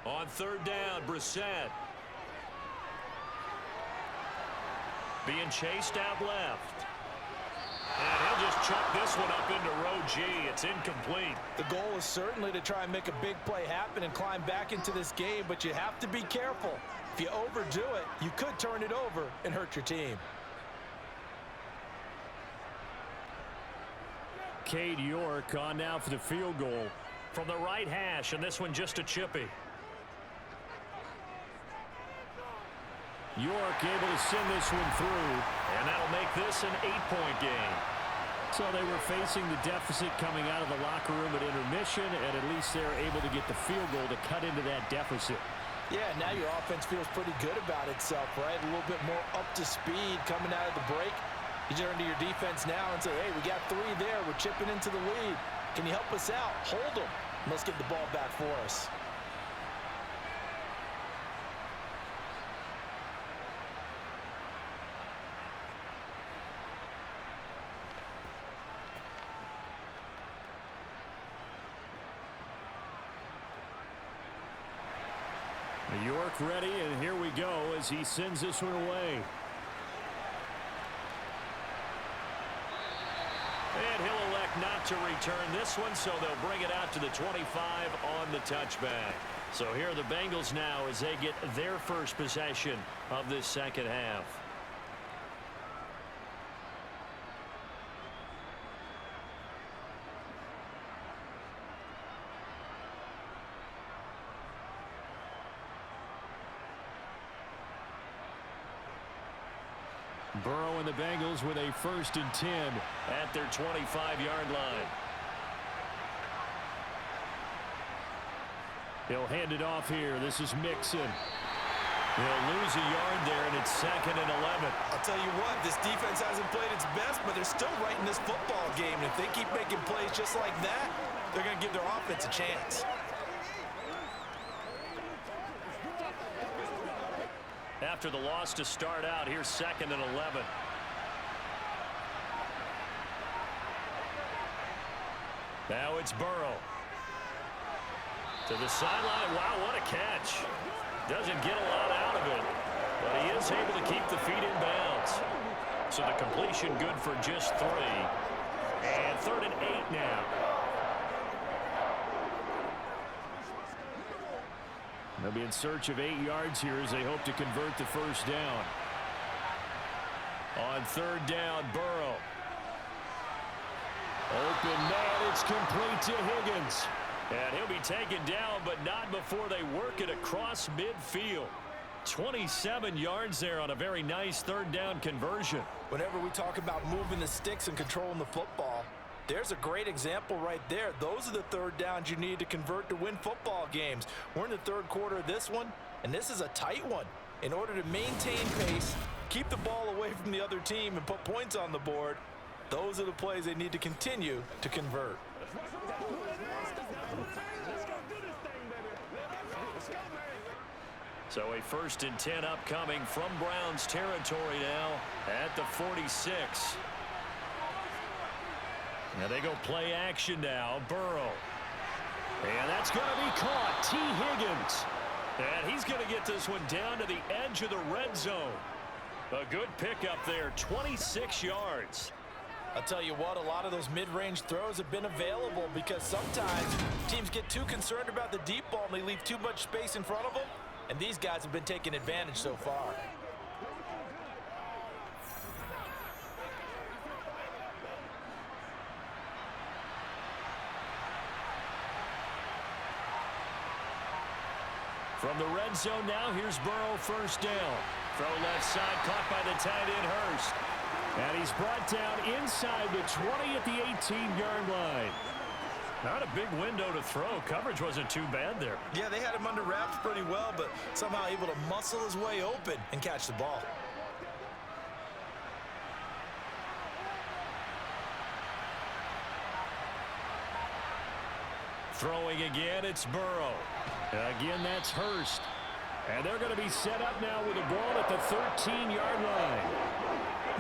On 3rd down, Brissett. Being chased out left. And he'll just chuck this one up into row G. It's incomplete. The goal is certainly to try and make a big play happen and climb back into this game, but you have to be careful. If you overdo it, you could turn it over and hurt your team. Cade York on now for the field goal. From the right hash, and this one just a chippy. York able to send this one through. And that'll make this an 8-point game. So they were facing the deficit coming out of the locker room at intermission, and at least they were able to get the field goal to cut into that deficit. Yeah, now your offense feels pretty good about itself, right? A little bit more up to speed coming out of the break. You turn to your defense now and say, hey, we got 3 there. We're chipping into the lead. Can you help us out? Hold them. Let's get the ball back for us. York ready, and here we go as he sends this one away. And he'll elect not to return this one, so they'll bring it out to the 25 on the touchback. So here are the Bengals now as they get their first possession of this 2nd half. Burrow and the Bengals with a 1st and 10 at their 25-yard line. He'll hand it off here. This is Mixon. He'll lose a yard there, and it's 2nd and 11. I'll tell you what, this defense hasn't played its best, but they're still right in this football game. And if they keep making plays just like that, they're going to give their offense a chance. After the loss to start out, here's 2nd and 11. Now it's Burrow. To the sideline. Wow, what a catch. Doesn't get a lot out of it, but he is able to keep the feet in bounds. So the completion good for just 3. And 3rd and 8 now. They'll be in search of 8 yards here as they hope to convert the 1st down. On 3rd down, Burrow. Open man, it's complete to Higgins. And he'll be taken down, but not before they work it across midfield. 27 yards there on a very nice 3rd down conversion. Whenever we talk about moving the sticks and controlling the football, there's a great example right there. Those are the 3rd downs you need to convert to win football games. We're in the 3rd quarter of this one, and this is a tight one. In order to maintain pace, keep the ball away from the other team, and put points on the board, those are the plays they need to continue to convert. So a 1st and 10 upcoming from Browns territory now at the 46. Now they go play action now. Burrow. And that's going to be caught. T. Higgins. And he's going to get this one down to the edge of the red zone. A good pickup there, 26 yards. I'll tell you what, a lot of those mid-range throws have been available because sometimes teams get too concerned about the deep ball and they leave too much space in front of them, and these guys have been taking advantage so far. From the red zone now, here's Burrow, 1st down. Throw left side, caught by the tight end, Hurst. And he's brought down inside the 20 at the 18-yard line. Not a big window to throw. Coverage wasn't too bad there. Yeah, they had him under wraps pretty well, but somehow able to muscle his way open and catch the ball. Throwing again, it's Burrow. Again, that's Hurst. And they're going to be set up now with the ball at the 13-yard line.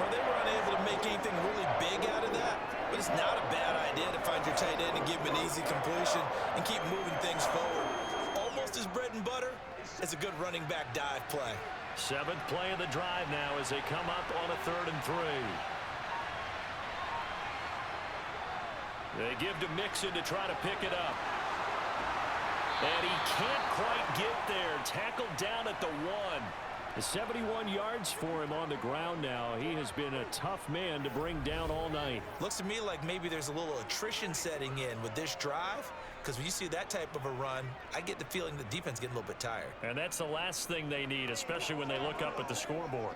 Well, they were unable to make anything really big out of that, but it's not a bad idea to find your tight end and give him an easy completion and keep moving things forward. Almost as bread and butter as a good running back dive play. 7th play of the drive now as they come up on a 3rd and 3. They give to Mixon to try to pick it up. And he can't quite get there. Tackled down at the 1. 71 yards for him on the ground now. He has been a tough man to bring down all night. Looks to me like maybe there's a little attrition setting in with this drive, because when you see that type of a run, I get the feeling the defense getting a little bit tired. And that's the last thing they need, especially when they look up at the scoreboard.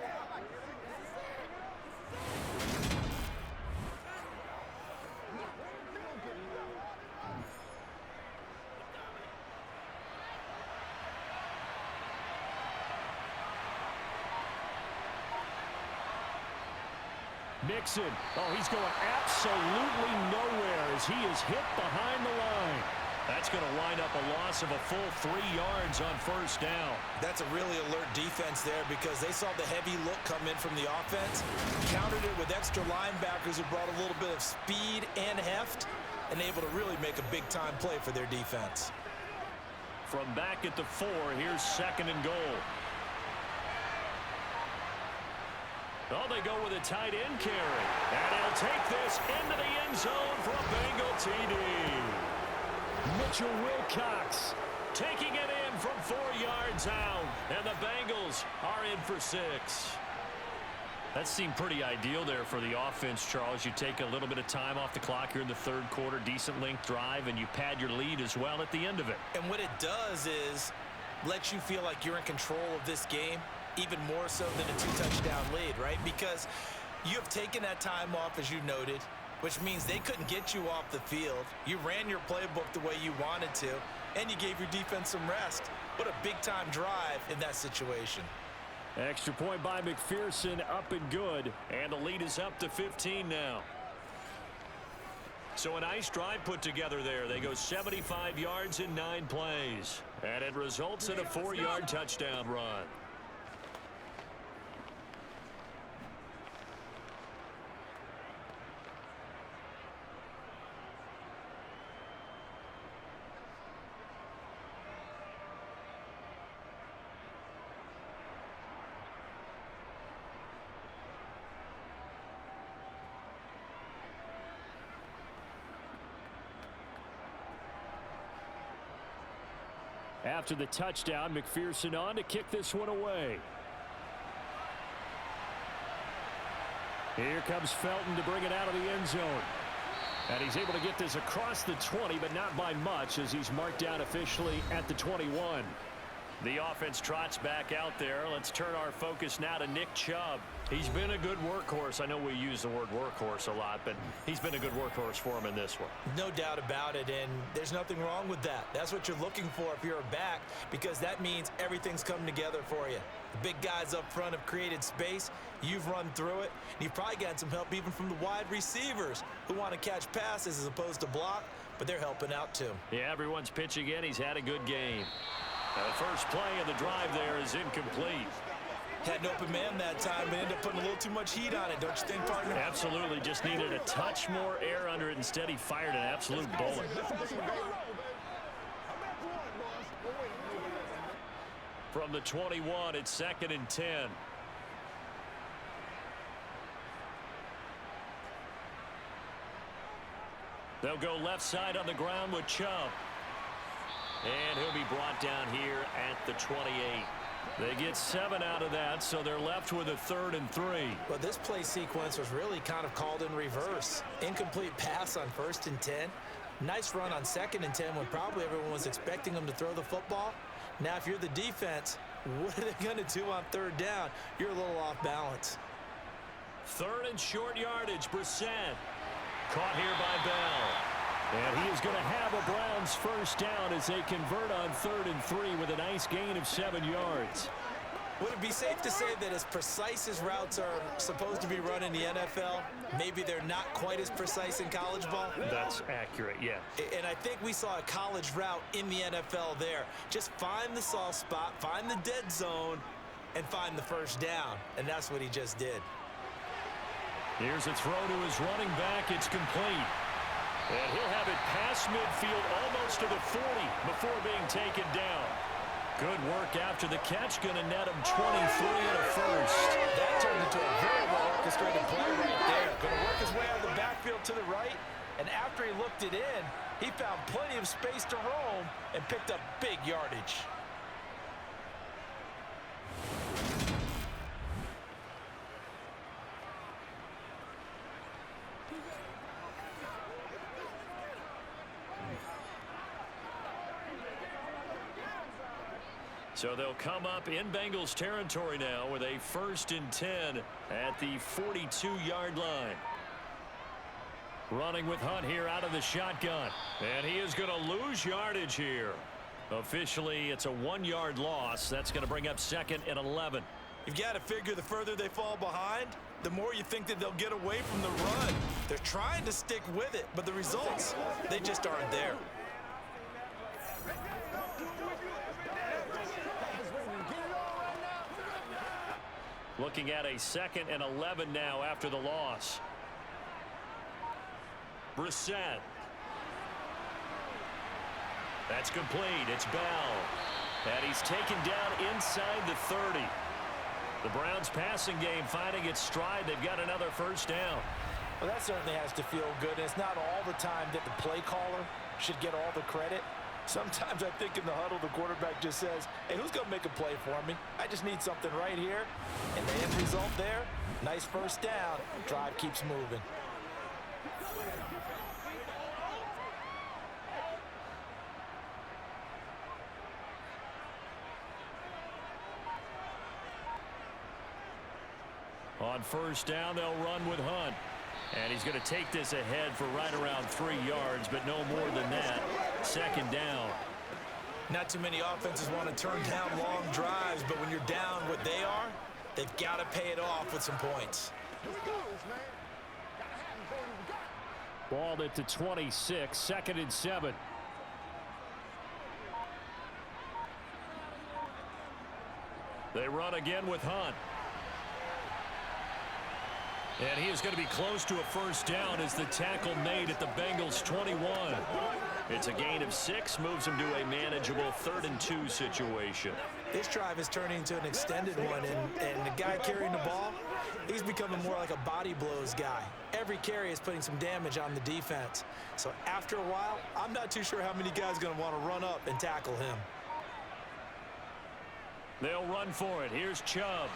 Mixon. Oh, he's going absolutely nowhere as he is hit behind the line. That's going to wind up a loss of a full 3 yards on 1st down. That's a really alert defense there because they saw the heavy look come in from the offense, countered it with extra linebackers who brought a little bit of speed and heft, and able to really make a big-time play for their defense. From back at the 4, here's 2nd and goal. Oh, they go with a tight end carry. And he'll take this into the end zone for a Bengal TD. Mitchell Wilcox Taking it in from 4 yards out. And the Bengals are in for 6. That seemed pretty ideal there for the offense, Charles. You take a little bit of time off the clock here in the 3rd quarter, decent length drive, and you pad your lead as well at the end of it. And what it does is let you feel like you're in control of this game, even more so than a 2-touchdown lead, right? Because you have taken that time off, as you noted, which means they couldn't get you off the field. You ran your playbook the way you wanted to, and you gave your defense some rest. What a big-time drive in that situation. Extra point by McPherson, up and good. And the lead is up to 15 now. So a nice drive put together there. They go 75 yards in 9 plays. And it results in a 4-yard touchdown run. After the touchdown, McPherson on to kick this one away. Here comes Felton to bring it out of the end zone. And he's able to get this across the 20, but not by much, as he's marked down officially at the 21. The offense trots back out there. Let's turn our focus now to Nick Chubb. He's been a good workhorse. I know we use the word workhorse a lot, but he's been a good workhorse for him in this one. No doubt about it, and there's nothing wrong with that. That's what you're looking for if you're a back, because that means everything's come together for you. The big guys up front have created space. You've run through it. And you've probably gotten some help even from the wide receivers who want to catch passes as opposed to block, but they're helping out too. Yeah, everyone's pitching in. He's had a good game. The first play of the drive there is incomplete. Had an open man that time, but ended up putting a little too much heat on it, don't you think, partner? Absolutely. Just needed a touch more air under it. Instead, he fired an absolute bullet. From the 21, it's 2nd and 10. They'll go left side on the ground with Chubb. And he'll be brought down here at the 28. They get 7 out of that, so they're left with a 3rd and 3. Well, this play sequence was really kind of called in reverse. Incomplete pass on 1st and 10. Nice run on 2nd and 10 when probably everyone was expecting them to throw the football. Now, if you're the defense, what are they going to do on 3rd down? You're a little off balance. 3rd and short yardage, Brissett. Caught here by Bell. And he is going to have a Browns first down as they convert on 3rd and 3 with a nice gain of 7 yards. Would it be safe to say that as precise as routes are supposed to be run in the NFL, maybe they're not quite as precise in college ball? That's accurate, yeah. And I think we saw a college route in the NFL there. Just find the soft spot, find the dead zone, and find the first down. And that's what he just did. Here's a throw to his running back. It's complete. And he'll have it past midfield almost to the 40 before being taken down. Good work after the catch. Going to net him 23 and a first. That turned into a very well-orchestrated play right there. Going to work his way out of the backfield to the right. And after he looked it in, he found plenty of space to roam and picked up big yardage. So they'll come up in Bengals territory now with a 1st and 10 at the 42-yard line. Running with Hunt here out of the shotgun. And he is going to lose yardage here. Officially, it's a 1-yard loss. That's going to bring up 2nd and 11. You've got to figure the further they fall behind, the more you think that they'll get away from the run. They're trying to stick with it, but the results, they just aren't there. Looking at a 2nd and 11 now after the loss. Brissett. That's complete. It's Bell. And he's taken down inside the 30. The Browns passing game finding its stride. They've got another first down. Well, that certainly has to feel good. And it's not all the time that the play caller should get all the credit. Sometimes I think in the huddle, the quarterback just says, hey, who's going to make a play for me? I just need something right here. And the end result there, nice first down. Drive keeps moving. On first down, they'll run with Hunt. And he's going to take this ahead for right around 3 yards, but no more than that. 2nd down. Not too many offenses want to turn down long drives, but when you're down what they are, they've got to pay it off with some points. Balled at the 26, 2nd and 7. They run again with Hunt. And he is going to be close to a first down as the tackle made at the Bengals 21. It's a gain of 6, moves him to a manageable 3rd and 2 situation. This drive is turning into an extended one, and the guy carrying the ball, he's becoming more like a body blows guy. Every carry is putting some damage on the defense. So after a while, I'm not too sure how many guys are going to want to run up and tackle him. They'll run for it. Here's Chubb.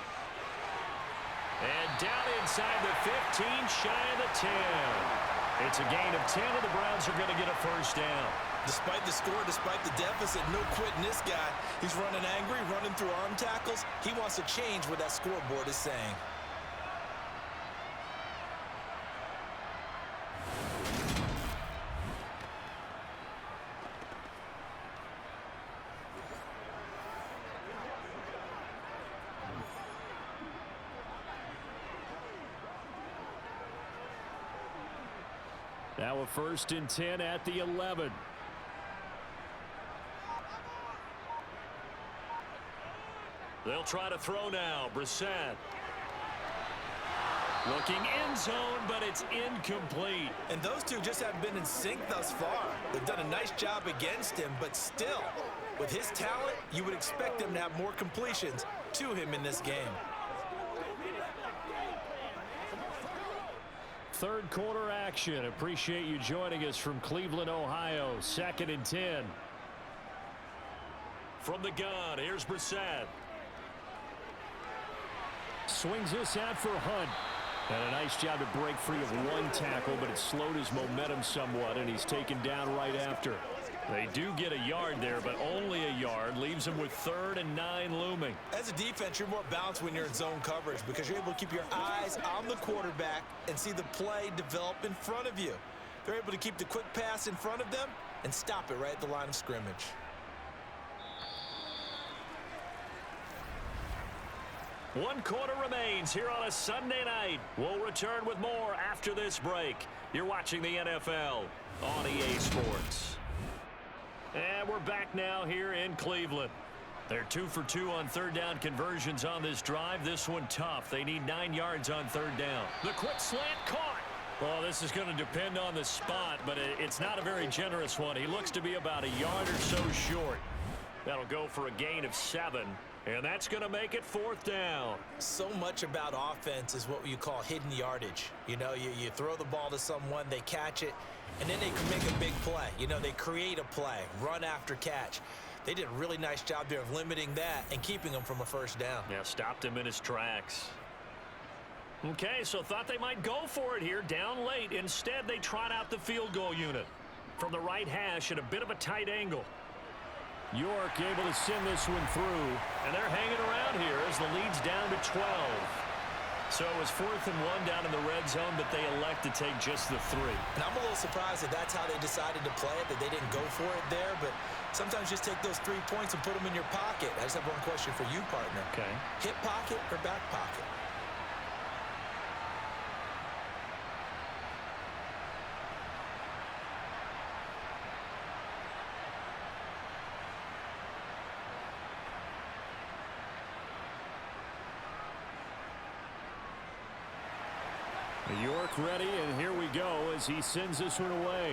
And down inside the 15, shy of the 10. It's a gain of 10, and the Browns are going to get a first down. Despite the score, despite the deficit, no quitting this guy. He's running angry, running through arm tackles. He wants to change what that scoreboard is saying. Now a 1st and 10 at the 11. They'll try to throw now. Brissett. Looking end zone, but it's incomplete. And those two just haven't been in sync thus far. They've done a nice job against him, but still, with his talent, you would expect him to have more completions to him in this game. 3rd quarter action. Appreciate you joining us from Cleveland, Ohio. 2nd and 10. From the gun, here's Brissett. Swings this out for Hunt. And a nice job to break free of 1 tackle, but it slowed his momentum somewhat, and he's taken down right after. They do get a yard there, but only a yard. Leaves him with 3rd and 9 looming. As a defense, you're more balanced when you're in zone coverage because you're able to keep your eyes on the quarterback and see the play develop in front of you. They're able to keep the quick pass in front of them and stop it right at the line of scrimmage. 1 quarter remains here on a Sunday night. We'll return with more after this break. You're watching the NFL on EA Sports. And we're back now here in Cleveland. They're 2 for 2 on third down conversions on this drive. This one tough. They need 9 yards on third down. The quick slant caught. Well, this is going to depend on the spot, but it's not a very generous one. He looks to be about a yard or so short. That'll go for a gain of 7. And that's going to make it 4th down. So much about offense is what you call hidden yardage. You know, you throw the ball to someone, they catch it, and then they can make a big play. You know, they create a play, run after catch. They did a really nice job there of limiting that and keeping him from a first down. Yeah, stopped him in his tracks. Okay, so thought they might go for it here, down late. Instead, they trot out the field goal unit from the right hash at a bit of a tight angle. York able to send this one through. And they're hanging around here as the lead's down to 12. So it was 4th and 1 down in the red zone, but they elect to take just the 3. And I'm a little surprised that that's how they decided to play it, that they didn't go for it there. But sometimes just take those 3 points and put them in your pocket. I just have one question for you, partner. Okay. Hip pocket or back pocket? York ready, and here we go as he sends this one away.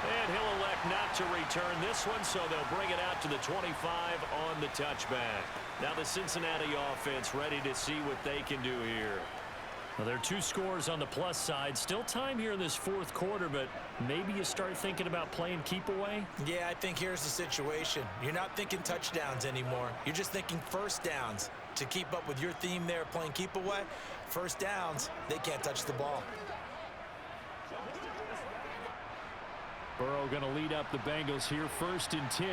And he'll elect not to return this one, so they'll bring it out to the 25 on the touchback. Now the Cincinnati offense ready to see what they can do here. Well, there are 2 scores on the plus side. Still time here in this 4th quarter, but maybe you start thinking about playing keep away? Yeah, I think here's the situation. You're not thinking touchdowns anymore. You're just thinking first downs. To keep up with your theme there, playing keep away, first downs, they can't touch the ball. Burrow going to lead up the Bengals here, 1st and 10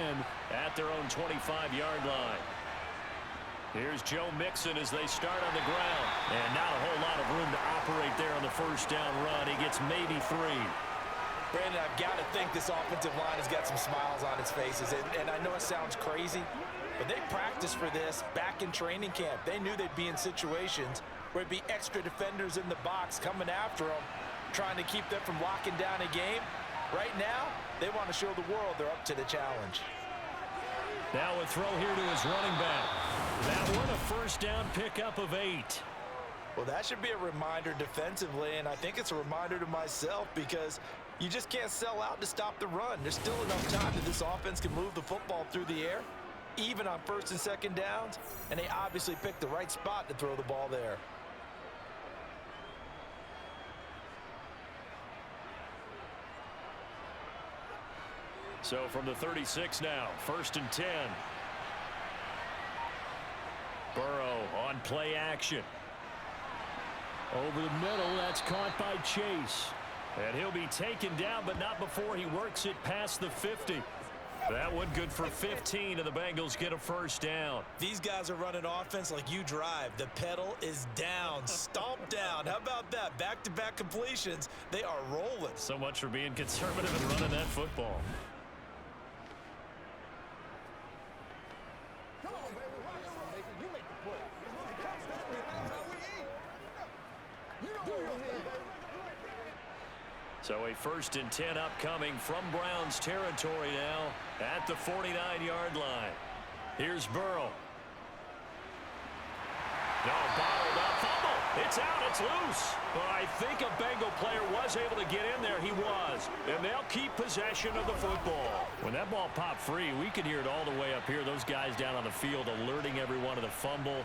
at their own 25-yard line. Here's Joe Mixon as they start on the ground. And not a whole lot of room to operate there on the first down run. He gets maybe 3. Brandon, I've got to think this offensive line has got some smiles on its faces. And I know it sounds crazy, but they practiced for this back in training camp. They knew they'd be in situations where there'd be extra defenders in the box coming after them, trying to keep them from locking down a game. Right now, they want to show the world they're up to the challenge. Now a throw here to his running back. That one a first down pickup of 8. Well, that should be a reminder defensively, and I think it's a reminder to myself because you just can't sell out to stop the run. There's still enough time that this offense can move the football through the air, even on 1st and 2nd downs, and they obviously picked the right spot to throw the ball there. So from the 36 now, 1st and 10. Burrow on play action. Over the middle, that's caught by Chase. And he'll be taken down, but not before he works it past the 50. That one good for 15, and the Bengals get a first down. These guys are running offense like you drive. The pedal is down, stomp down. How about that? Back-to-back completions. They are rolling. So much for being conservative and running that football. So a 1st and 10 upcoming from Browns territory now at the 49-yard line. Here's Burrow. No, bottled up, fumble. It's out, it's loose. But I think a Bengal player was able to get in there. He was. And they'll keep possession of the football. When that ball popped free, we could hear it all the way up here. Those guys down on the field alerting everyone of the fumble.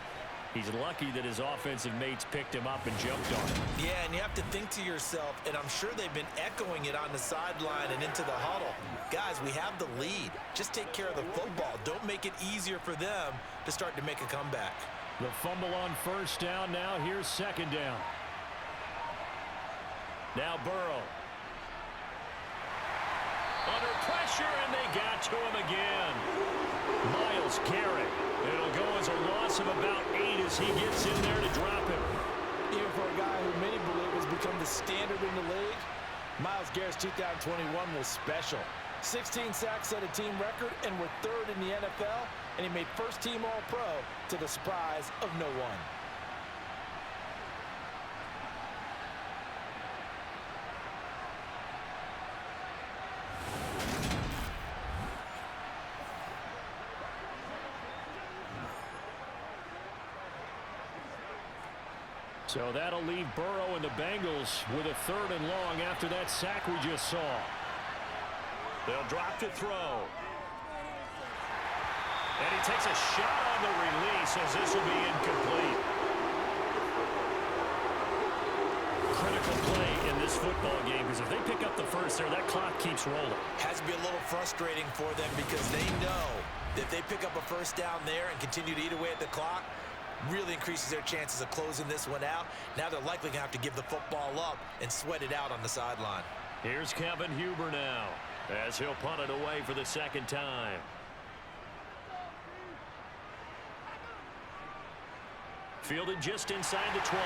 He's lucky that his offensive mates picked him up and jumped on him. Yeah, and you have to think to yourself, and I'm sure they've been echoing it on the sideline and into the huddle. Guys, we have the lead. Just take care of the football. Don't make it easier for them to start to make a comeback. The fumble on first down. Now here's 2nd down. Now Burrow. Under pressure, and they got to him again. Myles Garrett. It'll go as a loss of about 8 as he gets in there to drop him. Even for a guy who many believe has become the standard in the league, Myles Garrett's 2021 was special. 16 sacks set a team record and were third in the NFL, and he made first-team All-Pro to the surprise of no one. So that'll leave Burrow and the Bengals with a 3rd and long after that sack we just saw. They'll drop to throw. And he takes a shot on the release as this will be incomplete. Critical play in this football game because if they pick up the first there, that clock keeps rolling. Has to be a little frustrating for them because they know that if they pick up a first down there and continue to eat away at the clock, really increases their chances of closing this one out. Now they're likely going to have to give the football up and sweat it out on the sideline. Here's Kevin Huber now as he'll punt it away for the 2nd time. Fielded just inside the 20.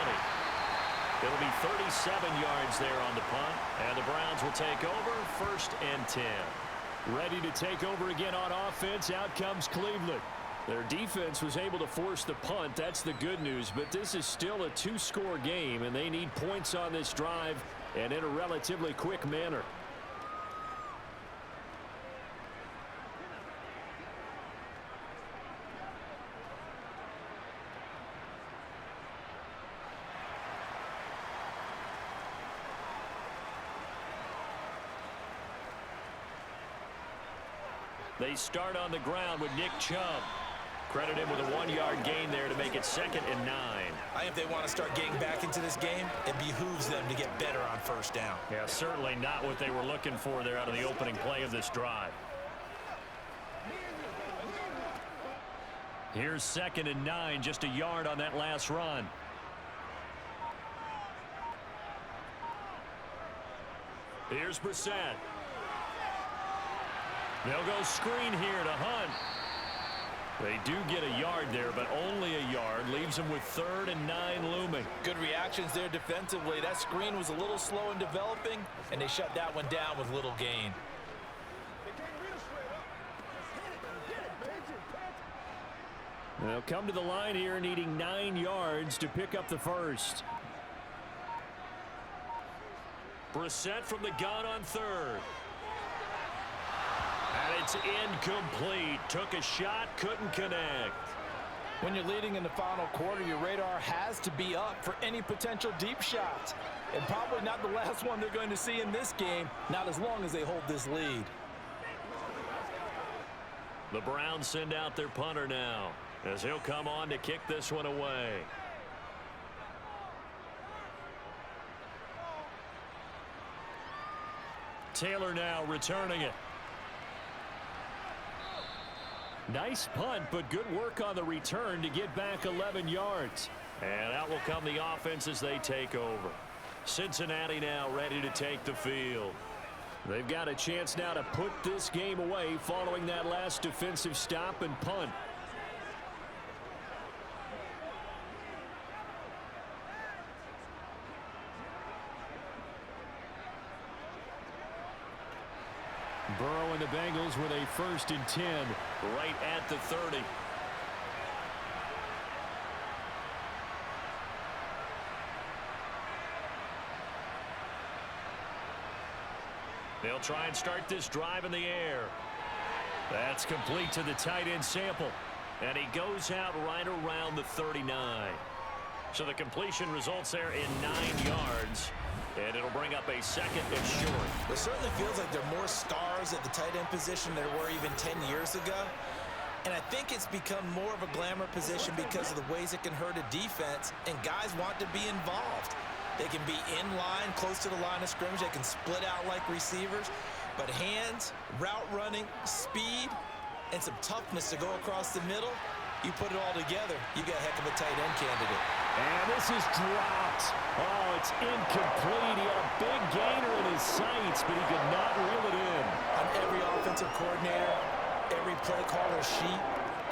It'll be 37 yards there on the punt, and the Browns will take over 1st and 10. Ready to take over again on offense. Out comes Cleveland. Their defense was able to force the punt. That's the good news. But this is still a 2-score game, and they need points on this drive and in a relatively quick manner. They start on the ground with Nick Chubb. Credit him with a 1-yard gain there to make it 2nd and 9. I think if they want to start getting back into this game, it behooves them to get better on first down. Yeah, certainly not what they were looking for there out of the opening play of this drive. Here's 2nd and 9, just a yard on that last run. Here's Brissett. They'll go screen here to Hunt. They do get a yard there, but only a yard. Leaves them with 3rd and 9 looming. Good reactions there defensively. That screen was a little slow in developing, and they shut that one down with little gain. They'll come to the line here needing 9 yards to pick up the first. Brissett from the gun on 3rd. And it's incomplete. Took a shot, couldn't connect. When you're leading in the final quarter, your radar has to be up for any potential deep shots. And probably not the last one they're going to see in this game, not as long as they hold this lead. The Browns send out their punter now as he'll come on to kick this one away. Taylor now returning it. Nice punt, but good work on the return to get back 11 yards. And out will come the offense as they take over. Cincinnati now ready to take the field. They've got a chance now to put this game away following that last defensive stop and punt. Burrow and the Bengals with a 1st and 10. Right at the 30. They'll try and start this drive in the air. That's complete to the tight end Sample. And he goes out right around the 39. So the completion results there in 9 yards. And it'll bring up a 2nd and short. It certainly feels like there are more stars at the tight end position than there were even 10 years ago. And I think it's become more of a glamour position because of the ways it can hurt a defense, and guys want to be involved. They can be in line, close to the line of scrimmage. They can split out like receivers. But hands, route running, speed, and some toughness to go across the middle, you put it all together, you got a heck of a tight end candidate. And this is dropped. Oh, it's incomplete. He had a big gainer in his sights, but he could not reel it in. On every offensive coordinator, every play caller sheet,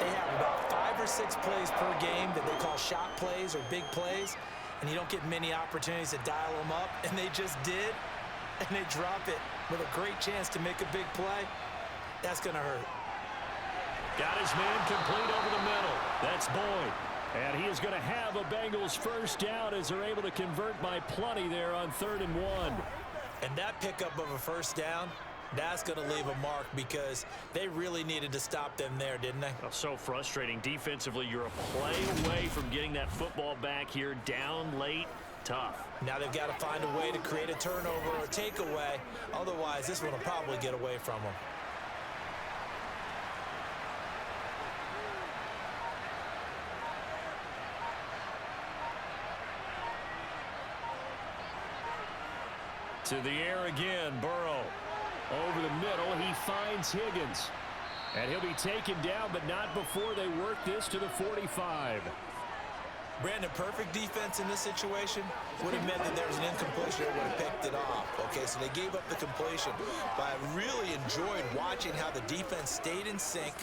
they have about 5 or 6 plays per game that they call shot plays or big plays, and you don't get many opportunities to dial them up, and they just did. and they drop it with a great chance to make a big play, that's going to hurt. Got his man complete over the middle. That's Boyd. And he is going to have a Bengals first down as they're able to convert by plenty there on 3rd and 1. And that pickup of a first down, that's going to leave a mark because they really needed to stop them there, didn't they? Oh, so frustrating. Defensively, you're a play away from getting that football back here. Down late, tough. Now they've got to find a way to create a turnover or takeaway. Otherwise, this one will probably get away from them. To the air again, Burrow. Over the middle, he finds Higgins. And he'll be taken down, but not before they work this to the 45. Brandon, perfect defense in this situation would have meant that there was an incompletion. They would have picked it off. Okay, so they gave up the completion. But I really enjoyed watching how the defense stayed in sync,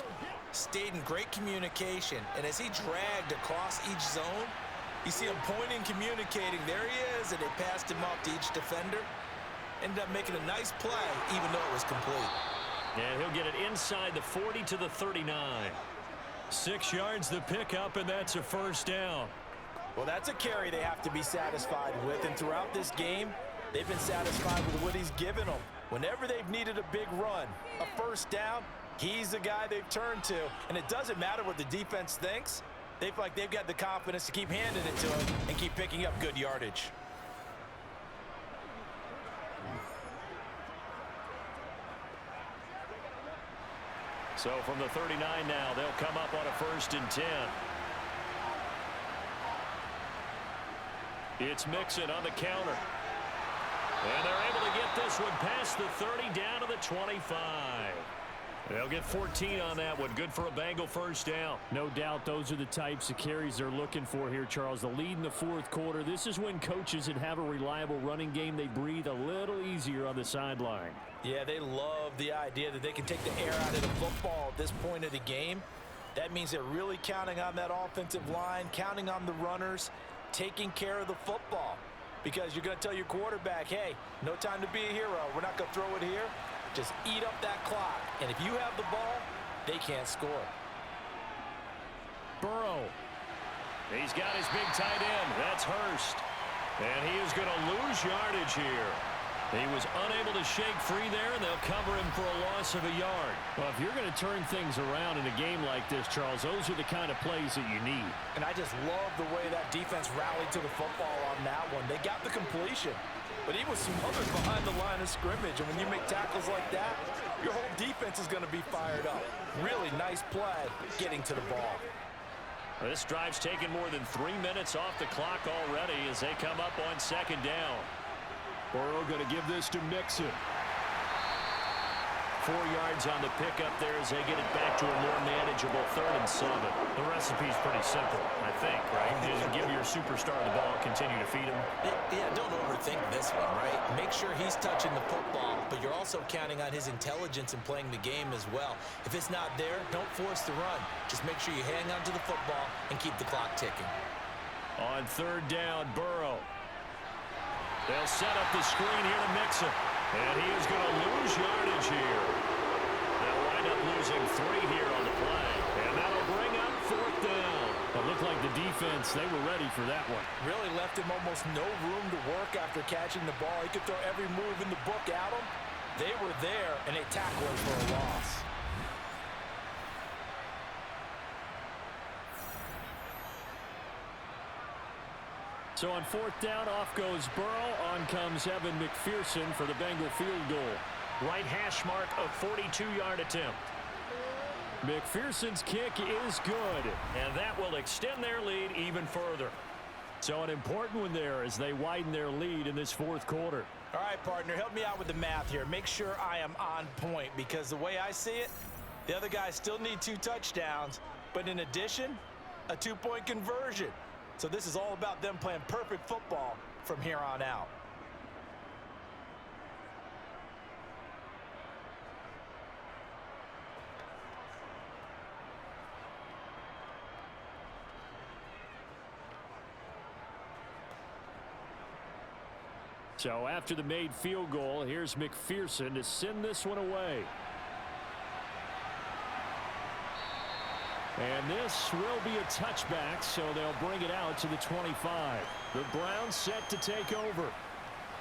stayed in great communication. And as he dragged across each zone, you see him pointing, communicating. There he is, and they passed him off to each defender. Ended up making a nice play, even though it was complete. And he'll get it inside the 40 to the 39. 6 yards the pickup, and that's a first down. Well, that's a carry they have to be satisfied with. And throughout this game, they've been satisfied with what he's given them. Whenever they've needed a big run, a first down, he's the guy they've turned to. And it doesn't matter what the defense thinks. They feel like they've got the confidence to keep handing it to him and keep picking up good yardage. So from the 39 now, they'll come up on a 1st and 10. It's Mixon on the counter. And they're able to get this one past the 30 down to the 25. They'll get 14 on that one. Good for a Bengal first down. No doubt those are the types of carries they're looking for here, Charles. The lead in the 4th quarter. This is when coaches that have a reliable running game, they breathe a little easier on the sideline. Yeah, they love the idea that they can take the air out of the football at this point of the game. That means they're really counting on that offensive line, counting on the runners, taking care of the football. Because you're going to tell your quarterback, hey, no time to be a hero. We're not going to throw it here. Just eat up that clock. And if you have the ball, they can't score. Burrow. He's got his big tight end. That's Hurst. And he is going to lose yardage here. He was unable to shake free there, and they'll cover him for a loss of a yard. Well, if you're going to turn things around in a game like this, Charles, those are the kind of plays that you need. And I just love the way that defense rallied to the football on that one. They got the completion, but he was smothered behind the line of scrimmage. And when you make tackles like that, your whole defense is going to be fired up. Really nice play getting to the ball. This drive's taken more than 3 minutes off the clock already as they come up on 2nd down. Burrow going to give this to Mixon. 4 yards on the pickup there as they get it back to a more manageable 3rd and 7. The recipe's pretty simple, I think, right? Just give your superstar the ball, continue to feed him. Yeah, don't overthink this one, right? Make sure he's touching the football, but you're also counting on his intelligence in playing the game as well. If it's not there, don't force the run. Just make sure you hang on to the football and keep the clock ticking. On 3rd down, Burrow. They'll set up the screen here to Mixon. And he is going to lose yardage here. They'll wind up losing 3 here on the play. And that'll bring up 4th down. It looked like the defense, they were ready for that one. Really left him almost no room to work after catching the ball. He could throw every move in the book at him. They were there, and they tackled him for a loss. So on 4th down, off goes Burrow. On comes Evan McPherson for the Bengal field goal. Right hash mark of 42-yard attempt. McPherson's kick is good. And that will extend their lead even further. So an important one there as they widen their lead in this 4th quarter. All right, partner, help me out with the math here. Make sure I am on point because the way I see it, the other guys still need 2 touchdowns, but in addition, a 2-point conversion. So this is all about them playing perfect football from here on out. So after the made field goal, here's McPherson to send this one away. And this will be a touchback, so they'll bring it out to the 25. The Browns set to take over.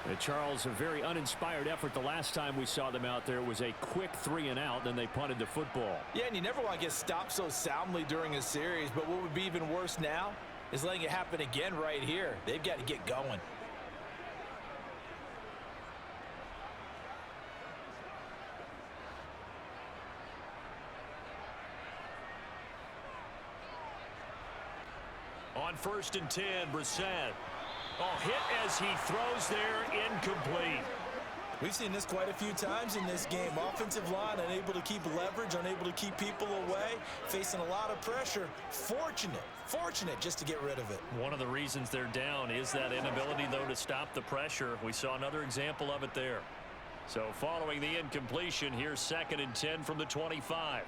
And Charles, a very uninspired effort the last time we saw them out there was a quick 3-and-out, then they punted the football. Yeah, and you never want to get stopped so soundly during a series, but what would be even worse now is letting it happen again right here. They've got to get going. On 1st and 10, Brissett. Oh, hit as he throws there, incomplete. We've seen this quite a few times in this game. Offensive line unable to keep leverage, unable to keep people away, facing a lot of pressure. Fortunate just to get rid of it. One of the reasons they're down is that inability, though, to stop the pressure. We saw another example of it there. So following the incompletion, here's 2nd and 10 from the 25.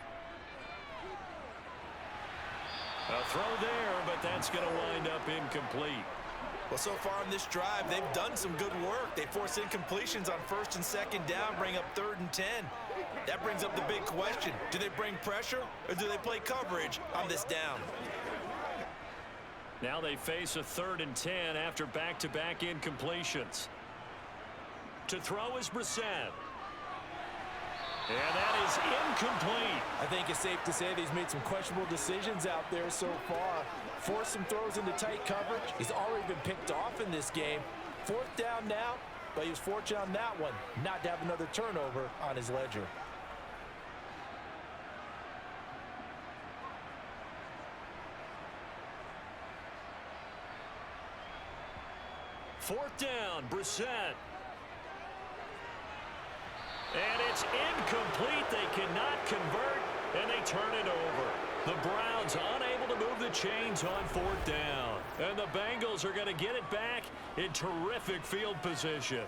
A throw there, but that's going to wind up incomplete. Well, so far on this drive, they've done some good work. They force incompletions on 1st and 2nd down, bring up 3rd and 10. That brings up the big question. Do they bring pressure or do they play coverage on this down? Now they face a 3rd and 10 after back-to-back incompletions. To throw is Brissett. And that is incomplete. I think it's safe to say that he's made some questionable decisions out there so far. Forced some throws into tight coverage. He's already been picked off in this game. 4th down now, but he was fortunate on that one not to have another turnover on his ledger. Fourth down, Brissett. And it's incomplete. They cannot convert, and they turn it over. The Browns unable to move the chains on 4th down. And the Bengals are going to get it back in terrific field position.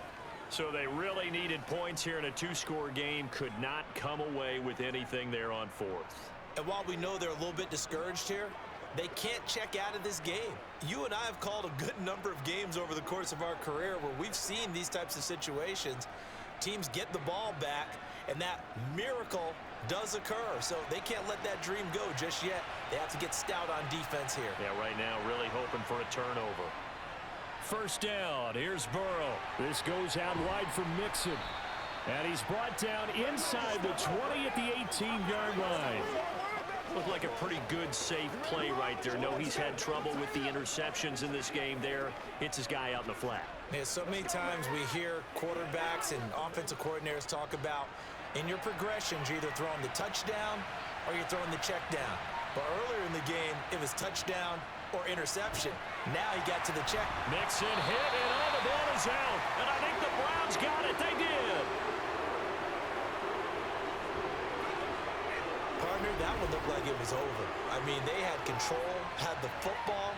So they really needed points here in a 2-score game. Could not come away with anything there on 4th. And while we know they're a little bit discouraged here, they can't check out of this game. You and I have called a good number of games over the course of our career where we've seen these types of situations. Teams get the ball back, and that miracle does occur. So they can't let that dream go just yet. They have to get stout on defense here. Yeah, right now really hoping for a turnover. 1st down. Here's Burrow. This goes out wide for Mixon. And he's brought down inside the 20 at the 18-yard line. Looked like a pretty good, safe play right there. No, he's had trouble with the interceptions in this game there. Hits his guy out in the flat. Yeah, so many times we hear quarterbacks and offensive coordinators talk about in your progressions, you're either throwing the touchdown or you're throwing the check down. But earlier in the game, it was touchdown or interception. Now he got to the check. Mixon hit, and all the ball is out. And I think the Browns got it. They did. Partner, that one looked like it was over. I mean, they had control, had the football,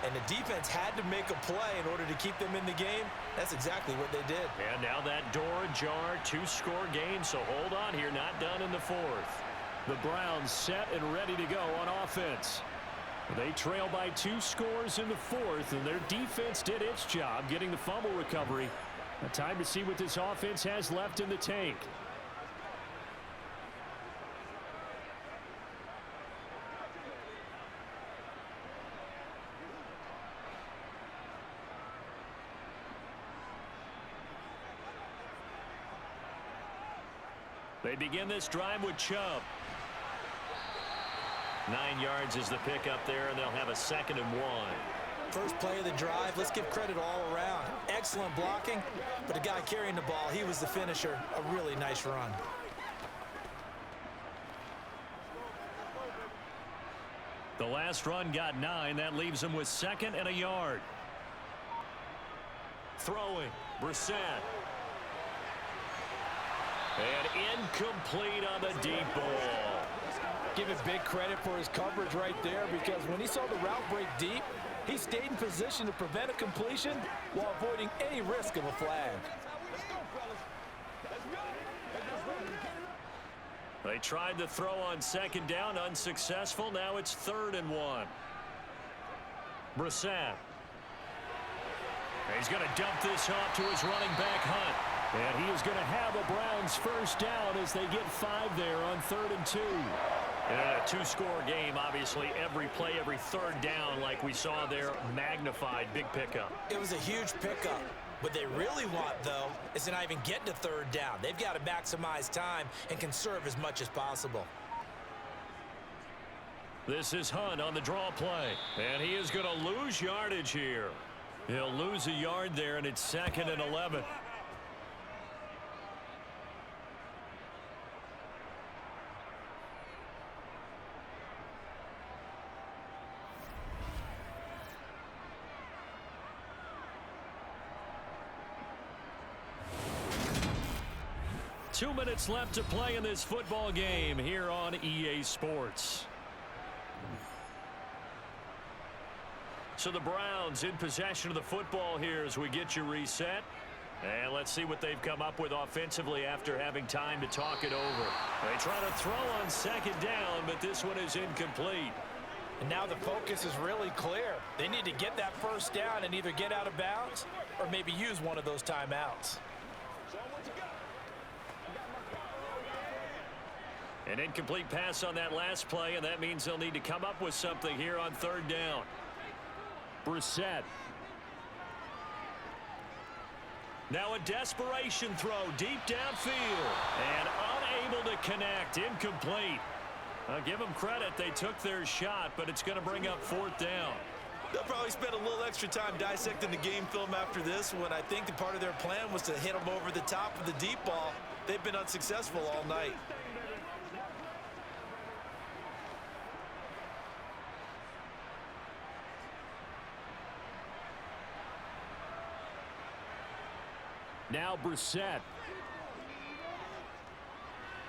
and the defense had to make a play in order to keep them in the game. That's exactly what they did. And now that door ajar, 2-score game, so hold on here, not done in the 4th. The Browns set and ready to go on offense. They trail by 2 scores in the 4th, and their defense did its job getting the fumble recovery. Now time to see what this offense has left in the tank. They begin this drive with Chubb. 9 yards is the pickup there, and they'll have a 2nd and 1. First play of the drive, let's give credit all around. Excellent blocking, but the guy carrying the ball, he was the finisher. A really nice run. The last run got 9. That leaves him with 2nd and a yard. Throwing, Brissett. And incomplete on the deep ball. Give him big credit for his coverage right there, because when he saw the route break deep, he stayed in position to prevent a completion while avoiding any risk of a flag. They tried to throw on 2nd down, unsuccessful. Now it's 3rd and 1. Brissett. He's going to dump this off to his running back, Hunt. And he is going to have a Browns first down as they get 5 there on 3rd and 2. In a two-score game, obviously, every play, every third down, like we saw there, magnified. Big pickup. It was a huge pickup. What they really want, though, is to not even get to 3rd down. They've got to maximize time and conserve as much as possible. This is Hunt on the draw play. And he is going to lose yardage here. He'll lose a yard there, and it's 2nd and 11. Two minutes left to play in this football game here on EA Sports. So the Browns in possession of the football here as we get you reset. And let's see what they've come up with offensively after having time to talk it over. They try to throw on 2nd down, but this one is incomplete. And now the focus is really clear. They need to get that first down and either get out of bounds or maybe use one of those timeouts. An incomplete pass on that last play, and that means they'll need to come up with something here on 3rd down. Brissett. Now a desperation throw deep downfield and unable to connect. Incomplete. I'll give them credit. They took their shot, but it's going to bring up 4th down. They'll probably spend a little extra time dissecting the game film after this one. I think the part of their plan was to hit them over the top of the deep ball. They've been unsuccessful all night. Now Brissett.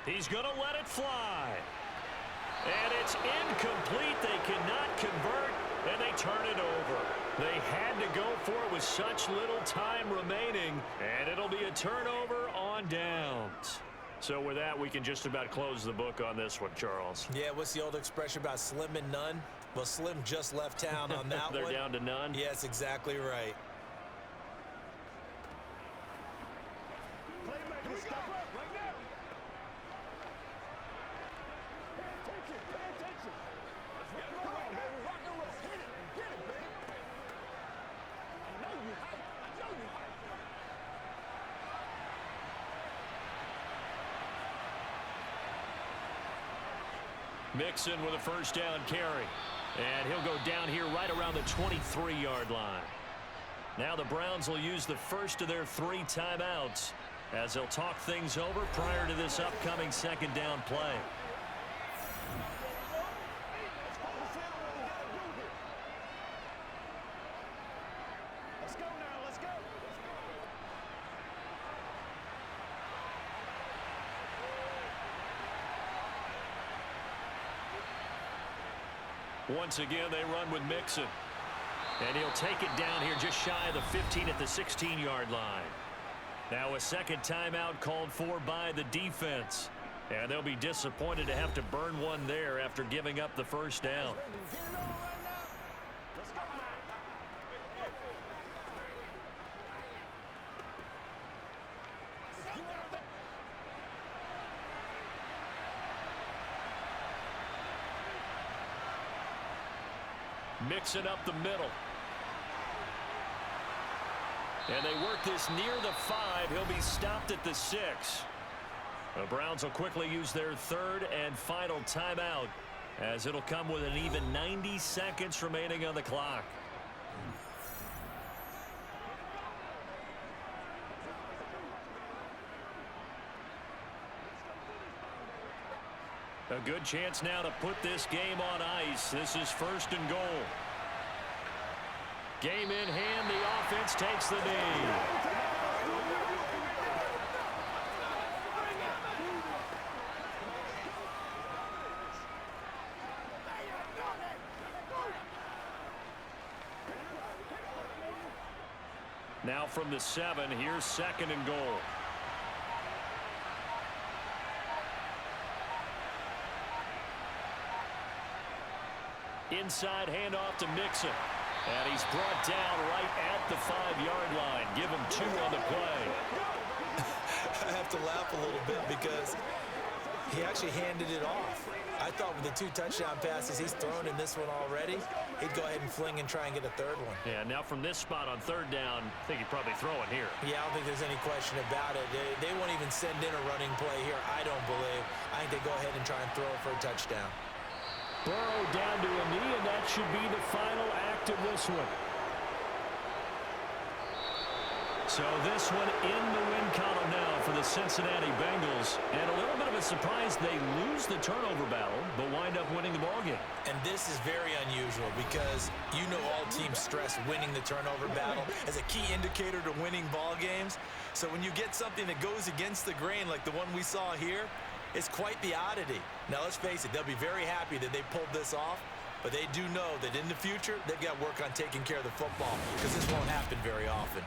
He's going to let it fly. And it's incomplete. They cannot convert, and they turn it over. They had to go for it with such little time remaining, and it'll be a turnover on downs. So with that, we can just about close the book on this one, Charles. Yeah, what's the old expression about slim and none? Well, Slim just left town on that They're one. down to none? Yes, exactly right. Mixon with a first down carry. And he'll go down here right around the 23-yard line. Now the Browns will use the first of their 3 timeouts as they'll talk things over prior to this upcoming 2nd down play. Once again, they run with Mixon. And he'll take it down here just shy of the 15 at the 16-yard line. Now a 2nd timeout called for by the defense. And they'll be disappointed to have to burn one there after giving up the first down. Mixing up the middle. And they work this near the 5. He'll be stopped at the 6. The Browns will quickly use their 3rd and final timeout as it'll come with an even 90 seconds remaining on the clock. A good chance now to put this game on ice. This is 1st and goal. Game in hand. The offense takes the knee. Now from the 7, here's 2nd and goal. Inside handoff to Mixon. And he's brought down right at the 5-yard line. Give him 2 on the play. I have to laugh a little bit because he actually handed it off. I thought with the 2 touchdown passes he's thrown in this one already, he'd go ahead and fling and try and get a 3rd one. Yeah, now from this spot on 3rd down, I think he'd probably throw it here. Yeah, I don't think there's any question about it. They won't even send in a running play here, I don't believe. I think they go ahead and try and throw it for a touchdown. Burrow down to a knee, and that should be the final act of this one. So this one in the win column now for the Cincinnati Bengals. And a little bit of a surprise, they lose the turnover battle, but wind up winning the ballgame. And this is very unusual because you know all teams stress winning the turnover battle as a key indicator to winning ball games. So when you get something that goes against the grain like the one we saw here, it's quite the oddity. Now let's face it, they'll be very happy that they pulled this off, but they do know that in the future, they've got to work on taking care of the football because this won't happen very often.